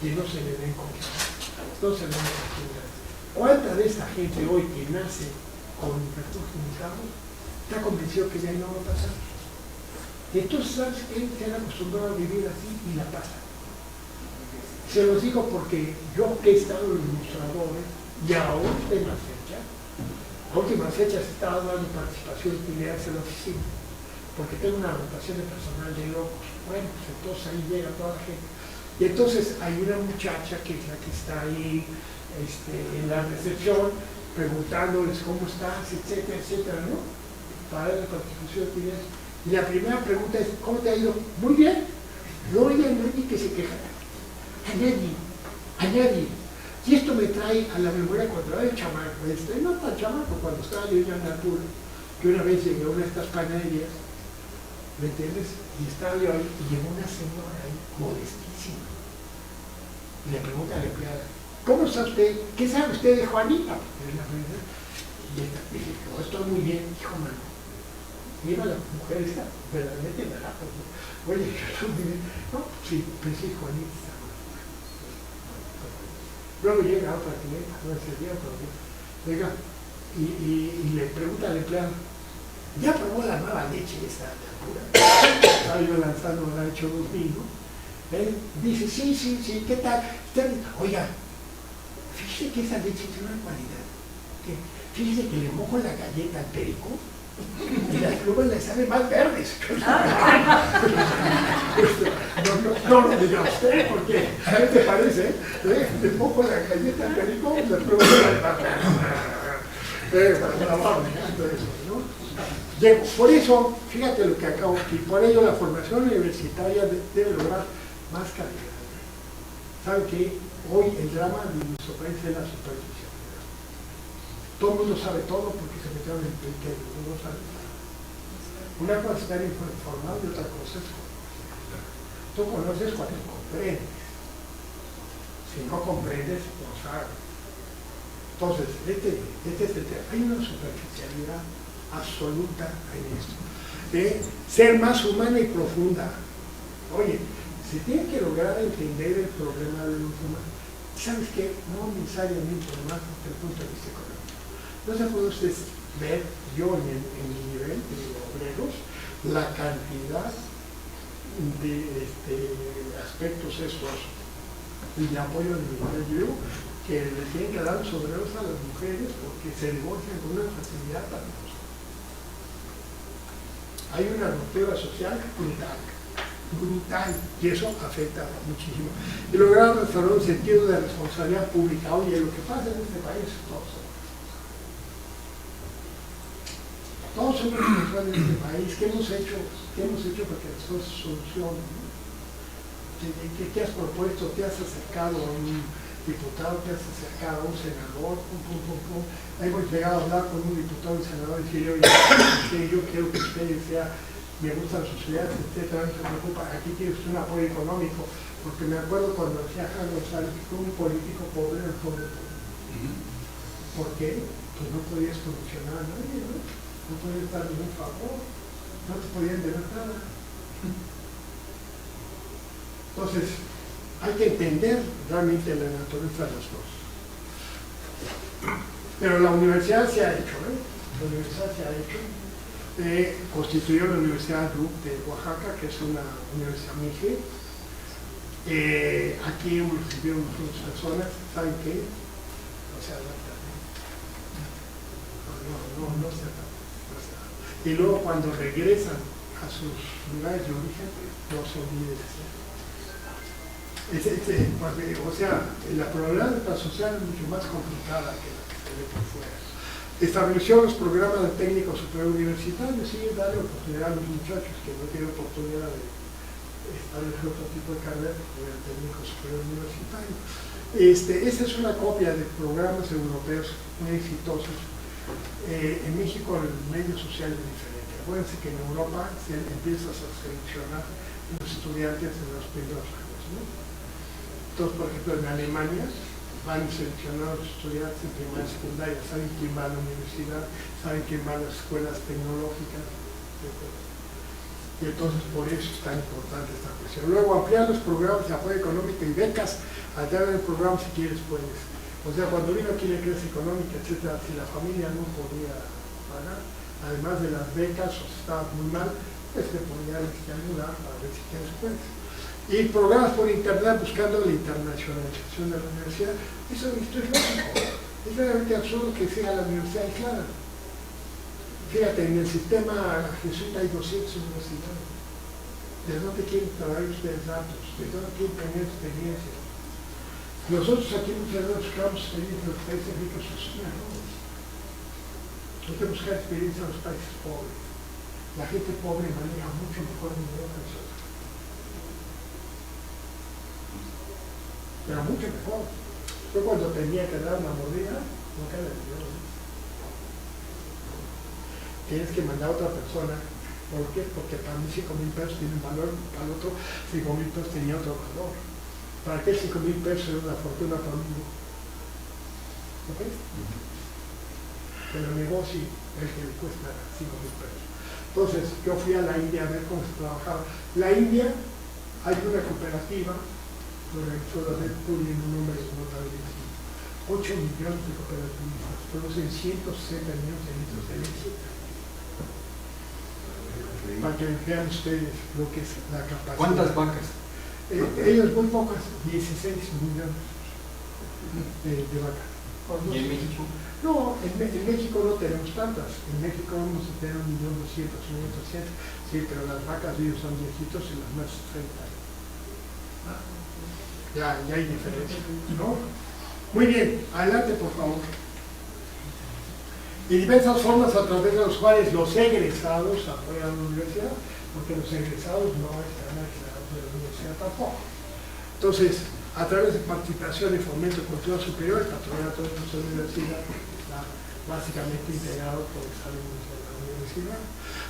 que no se le den cosas, no se le den oportunidades. ¿Cuánta de esta gente hoy que nace con recursos limitados está convencido que ya no va a pasar? Entonces, ¿sabes qué? Se han acostumbrado a vivir así y la pasan. Se los digo porque yo que he estado en los mostradores y a últimas fechas he estado dando participación y utilidades en la oficina, porque tengo una rotación de personal de locos. Bueno, pues entonces ahí llega toda la gente. Y entonces hay una muchacha que es la que está ahí en la recepción, preguntándoles cómo estás, etcétera, etcétera, ¿no? Para la participación de utilidades. Y la primera pregunta es, ¿cómo te ha ido? Muy bien. No hay a nadie que se queja. A nadie. Y esto me trae a la memoria cuando era el chamaco, no tan chamaco, cuando estaba yo ya en la altura, que una vez llegué a una de estas panaderías, ¿me entiendes? Y estaba yo ahí, y llegó una señora ahí, modestísima. Y le pregunta a la empleada, ¿cómo está usted? ¿Qué sabe usted de Juanita? Porque es la primera. Y esta dije, oh, estoy muy bien, hijo, mano. Mira la mujer esta, verdaderamente me la pongo. Oye, estoy muy bien. No, sí, pensé Juanita está mal. Luego llega otra clienta, no ese día, pero llega y le pregunta al empleado, ¿ya probó la nueva leche esta pura? Estaba yo lanzando, la he hecho 2 vino. Dice, sí, ¿qué tal? Oiga, fíjese que esa leche tiene una cualidad. Fíjese que le mojo la galleta al perico y las plumas le salen más verdes. No lo diga usted, porque ¿qué te parece? Le mojo la galleta al perico y las plumas le salen más verdes. Llego. Por eso, fíjate lo que acabo aquí, por ello la formación universitaria debe lograr más calidad. ¿Saben qué? Hoy el drama de nuestro país es la superficialidad. Todo el mundo sabe todo porque se metieron en el que no sabe nada. Una cosa es estar informado y otra cosa es conocer. Tú conoces cuando comprendes. Si no comprendes, no sabes. Entonces, este es el tema. Hay una superficialidad absoluta en esto. Ser más humana y profunda. Oye, se tiene que lograr entender el problema de los humanos. ¿Sabes qué? No necesariamente más desde el punto de vista económico. No se puede usted ver, yo en mi nivel de obreros, la cantidad de aspectos estos de apoyo de mi nivel. Yo digo que le tienen que dar los obreros a las mujeres porque se divorcian con una facilidad tan brutal. Hay una ruptura social brutal, y eso afecta muchísimo. Y lograr restaurar un sentido de responsabilidad pública. Oye, lo que pasa en este país es todo. Todos somos responsables en este país. ¿Qué hemos hecho para que las cosas se solucionen? ¿Qué has propuesto? ¿Te has acercado a un diputado? ¿Te has acercado a un senador? Hemos llegado a hablar con un diputado y senador y decir, oye, yo quiero que usted sea, me gustan sus ideas, etcétera, no se preocupa, aquí tiene usted un apoyo económico, porque me acuerdo cuando decía Juan González que fue un político pobre en el pobre. ¿Por qué? Pues no podías solucionar a nadie, ¿no? No podías dar ningún favor, no te podían deber nada. Entonces, hay que entender realmente la naturaleza de las cosas. Pero la universidad se ha hecho, La universidad se ha hecho. Constituyó la Universidad RUC de Oaxaca, que es una universidad MIGE. Aquí hemos recibido unas personas, ¿saben qué? No se adaptan. No se adaptan. Y luego cuando regresan a sus lugares de origen, no se olviden de ser. O sea, la problemática social es mucho más complicada que la que se ve por fuera. Estableció los programas de técnico superior universitario, sí, darle oportunidad a los muchachos que no tienen oportunidad de establecer otro tipo de carrera, el técnico superior universitario. Esta es una copia de programas europeos muy exitosos. En México el medio social es diferente. Acuérdense que en Europa se empiezas a seleccionar los estudiantes en los primeros años, ¿no? Entonces, por ejemplo, en Alemania van seleccionados los estudiantes en primaria y secundaria, saben quién va a la universidad, saben quién va a las escuelas tecnológicas, etc. Y entonces por eso es tan importante esta cuestión. Luego ampliar los programas de apoyo económico y becas, alternar el programa si quieres puedes. O sea, cuando vino aquí la crisis económica, etcétera, si la familia no podía pagar, además de las becas o si estaba muy mal, pues te podían ayudar a ver si quieres puedes. y programas por internet buscando la internacionalización de la universidad. Esto es lógico. Es realmente absurdo que sea la universidad aislada. Fíjate, en el sistema jesuita hay 200 universidades. ¿De dónde quieren traer ustedes datos? ¿De dónde quieren tener experiencia? Nosotros aquí muchas veces buscamos experiencia en los países ricos y sus errores. Hay que buscar experiencia en los países pobres. La gente pobre maneja mucho mejor el dinero que nosotros. Pero mucho mejor. Yo cuando tenía que dar una mordida, nunca le dio. Tienes que mandar a otra persona. ¿Por qué? Porque para mí 5,000 pesos tiene un valor, para el otro 5,000 pesos tenía otro valor. ¿Para qué 5,000 pesos es una fortuna para mí? ¿Ok? Pero el negocio es el que le cuesta 5,000 pesos. Entonces, yo fui a la India a ver cómo se trabajaba. La India, hay una cooperativa, lo organizó la Red Puri en un nombre de notable, 8 millones de cooperativistas, producen 160 millones de litros de leche. Para que vean ustedes lo que es la capacidad. ¿Cuántas vacas? Ellos muy pocas, 16 millones de vacas. ¿Y en México? No, en México no tenemos tantas. En México vamos a tener 1.200.000, 1.200.000, sí, pero las vacas de ellos son viejitos y las nuestras 30 años. Ya hay diferencia, ¿no? Muy bien, adelante por favor. Y diversas formas a través de los cuales los egresados apoyan la universidad, porque los egresados no están aislados de la universidad tampoco. Entonces, a través de participación y fomento de cultura superior, el patronato de nuestra universidad está básicamente integrado por los alumnos de la universidad.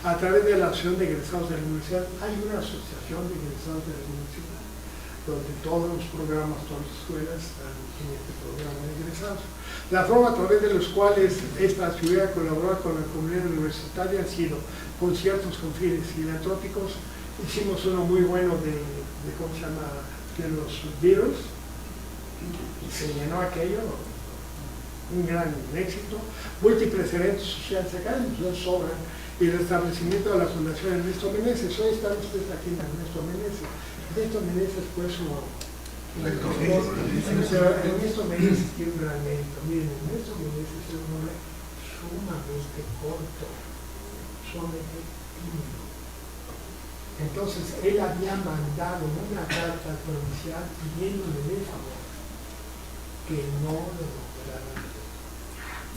A través de la acción de egresados de la universidad, hay una asociación de egresados de la universidad, donde todos los programas, todas las escuelas están en este programa de egresados. La forma a través de los cuales esta ciudad colabora con la comunidad universitaria han sido conciertos con fines filantrópicos. Hicimos uno muy bueno de ¿cómo se llama?, de los Beatles, y se llenó aquello, un gran éxito. Múltiples eventos sociales acá, nos sobran, y el establecimiento de la Fundación Ernesto Meneses. Hoy están ustedes aquí en Ernesto Meneses. Ernesto Meneses fue su... Ernesto Meneses tiene un gran mérito. Miren, Ernesto Meneses es un hombre sumamente corto, sumamente tímido. Entonces, él había mandado una carta al provincial pidiéndole de favor que no lo nombraran.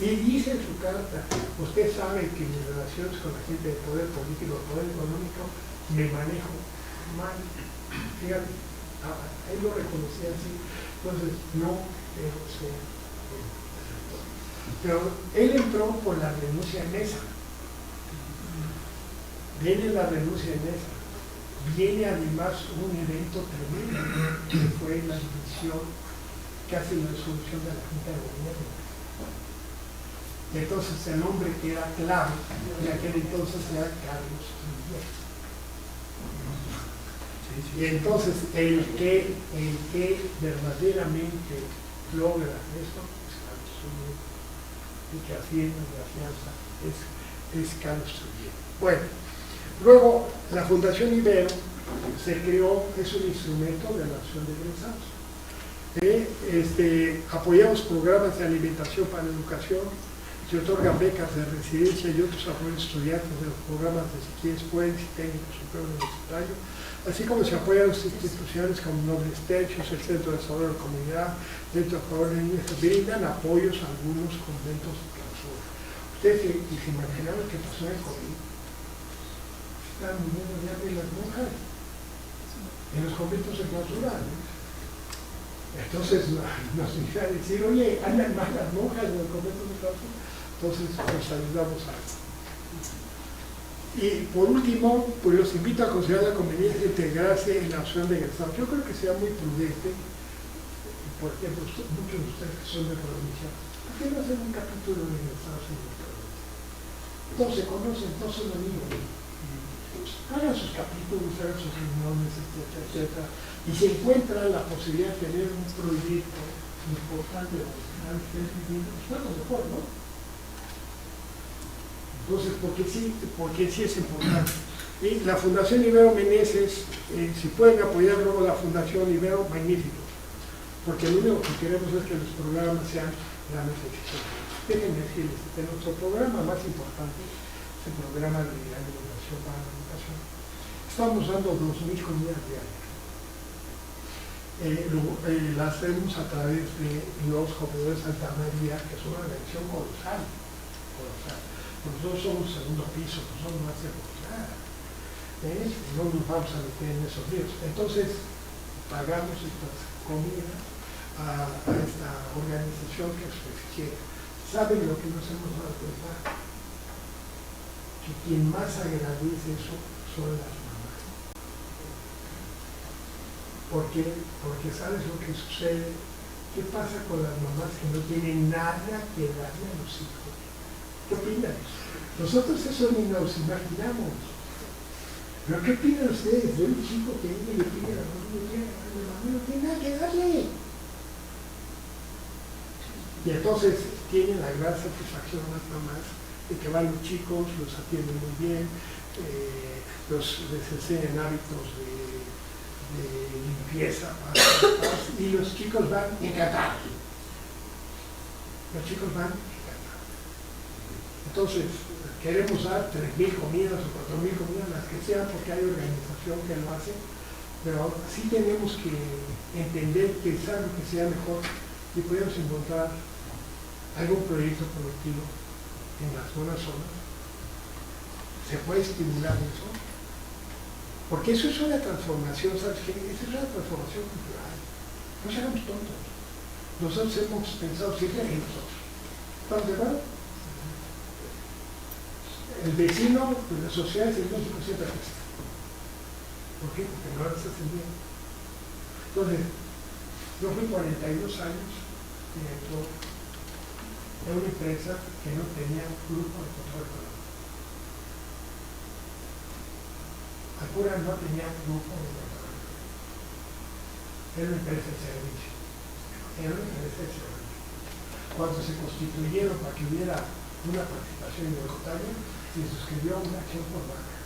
Y dice en su carta, usted sabe que mis relaciones con la gente del poder político, del poder económico, me manejo mal. Fíjate, él lo reconocía así. Entonces, no debo ser el director. Pero él entró por la renuncia en esa. Viene la renuncia en esa. Viene además un evento tremendo, que fue la división, casi la resolución de la Junta de Gobierno. Entonces el hombre que era clave en aquel entonces era Carlos Miguel. Y entonces el que verdaderamente logra esto es Carlos Miguel. Y que afirma la fianza es Carlos Miguel. Bueno. Luego, la Fundación Ibero se creó, es un instrumento de la acción de egresados. Apoyamos programas de alimentación para la educación, se otorgan becas de residencia y otros apoyos a estudiantes de los programas de si quieres puedes y técnico superior universitario, así como se apoyan las instituciones como Nobles Techos, el Centro de Desarrollo de la Comunidad, Centro de Desarrollo de Niños, que brindan apoyos a algunos conventos de clausura. Ustedes se imaginaron qué pasó en el COVID. Están muriendo ya de las monjas en los conventos de clausura. Entonces nos iba a decir, oye, andan más las monjas en los conventos de clausura. Entonces nos ayudamos a eso. Y por último, pues los invito a considerar la conveniencia de integrarse en la opción de egresados. Yo creo que sea muy prudente, por ejemplo, muchos de ustedes que son de provincia, ¿por qué no hacen un capítulo de egresados en el provincia? Todos se conocen, todos son amigos. Hagan sus capítulos, hagan sus reuniones, etcétera, etcétera. Y se encuentra la posibilidad de tener un proyecto importante de ustedes viviendo, pues mejor, ¿no? Entonces, porque sí es importante. Y la Fundación Ibero Meneses, si pueden apoyar luego la Fundación Ibero, magnífico. Porque lo único que queremos es que los programas sean realmente exitosos. Déjenme decirles que nuestro programa más importante es el programa de alimentación para la educación. Estamos dando 2.000 comidas diarias. Las hacemos a través de los comedores Santa María, que es una organización colosal. Nosotros somos segundo piso, nosotros no hacemos nada. No nos vamos a meter en esos ríos. Entonces, pagamos estas comidas a esta organización que es beneficiera. ¿Saben lo que nos hemos dado cuenta? Que quien más agradece eso son las mamás. ¿Por qué? Porque ¿sabes lo que sucede? ¿Qué pasa con las mamás que no tienen nada que darle a los hijos? ¿Qué opinan? Nosotros eso ni nos imaginamos. ¿Pero qué opinan ustedes de un chico que viene y le pide a la mamá no tiene nada que darle? Y entonces tienen la gran satisfacción las mamás de que van los chicos, los atienden muy bien, les enseñan hábitos de limpieza, y los chicos van encantados. Los chicos van encantados. Entonces, queremos dar 3.000 comidas o 4.000 comidas, las que sean, porque hay organización que lo hace, pero sí tenemos que entender, pensar lo que sea mejor y podemos encontrar algún proyecto productivo en las buenas zonas. Se puede estimular eso, porque eso es una transformación, ¿sabes qué? Eso es una transformación cultural. No seamos tontos. Nosotros hemos pensado siempre en nosotros. ¿Estamos de acuerdo? El vecino de la sociedad es el único que siempre fiesta. ¿Por qué? Porque no les hacen bien. Entonces, yo fui 42 años director de una empresa que no tenía grupo de control económico. Alpura no tenía grupo de control económico. Era una empresa de servicio. Cuando se constituyeron para que hubiera una participación involuntaria, se suscribió una acción por banca.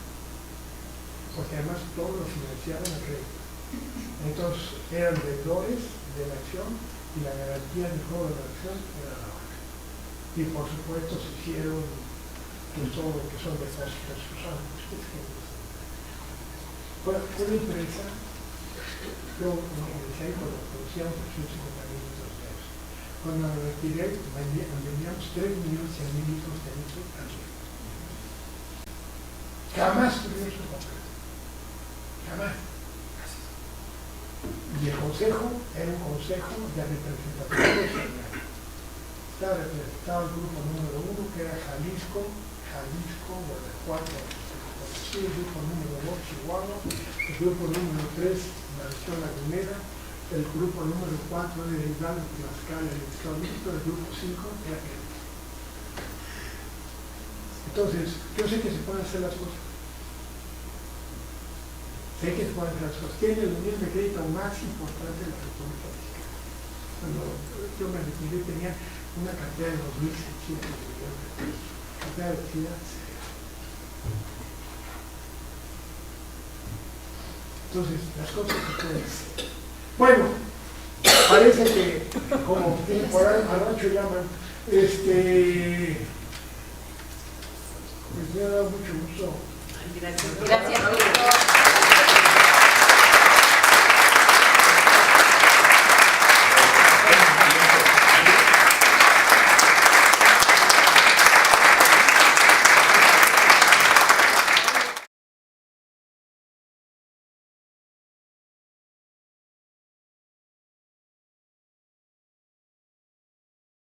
Porque además todo lo financiaban a crédito. Entonces eran deudores de la acción y la garantía del cobro de la acción era la banca. Y por supuesto se hicieron todo lo que son depósitos usados. Fue una empresa, yo me decía cuando producíamos 150.000 litros de eso. Cuando me retiré vendíamos 3.100.000 litros de litro al día. Jamás tuvimos un completo. Jamás. Y el consejo era un consejo de representación social. Estaba representado el grupo número 1, que era Jalisco, Guanajuato, el grupo número 2, Chihuahua, el grupo número 3, la región lagunera, el grupo número 4 de Hidalgo, Tlaxcala, el Estado de México, el grupo 5 era Querétaro. Entonces, yo sé que se pueden hacer las cosas. Sé que se pueden hacer las cosas. Tiene el nivel de crédito más importante de la República Mexicana. Cuando yo me retiré tenía una cantidad de 2.600 millones de pesos. Cantidad de ciudad cero. Entonces, las cosas se pueden hacer. Bueno, parece que, como por ahí al rancho llaman, pues me ha dado mucho gusto. Gracias.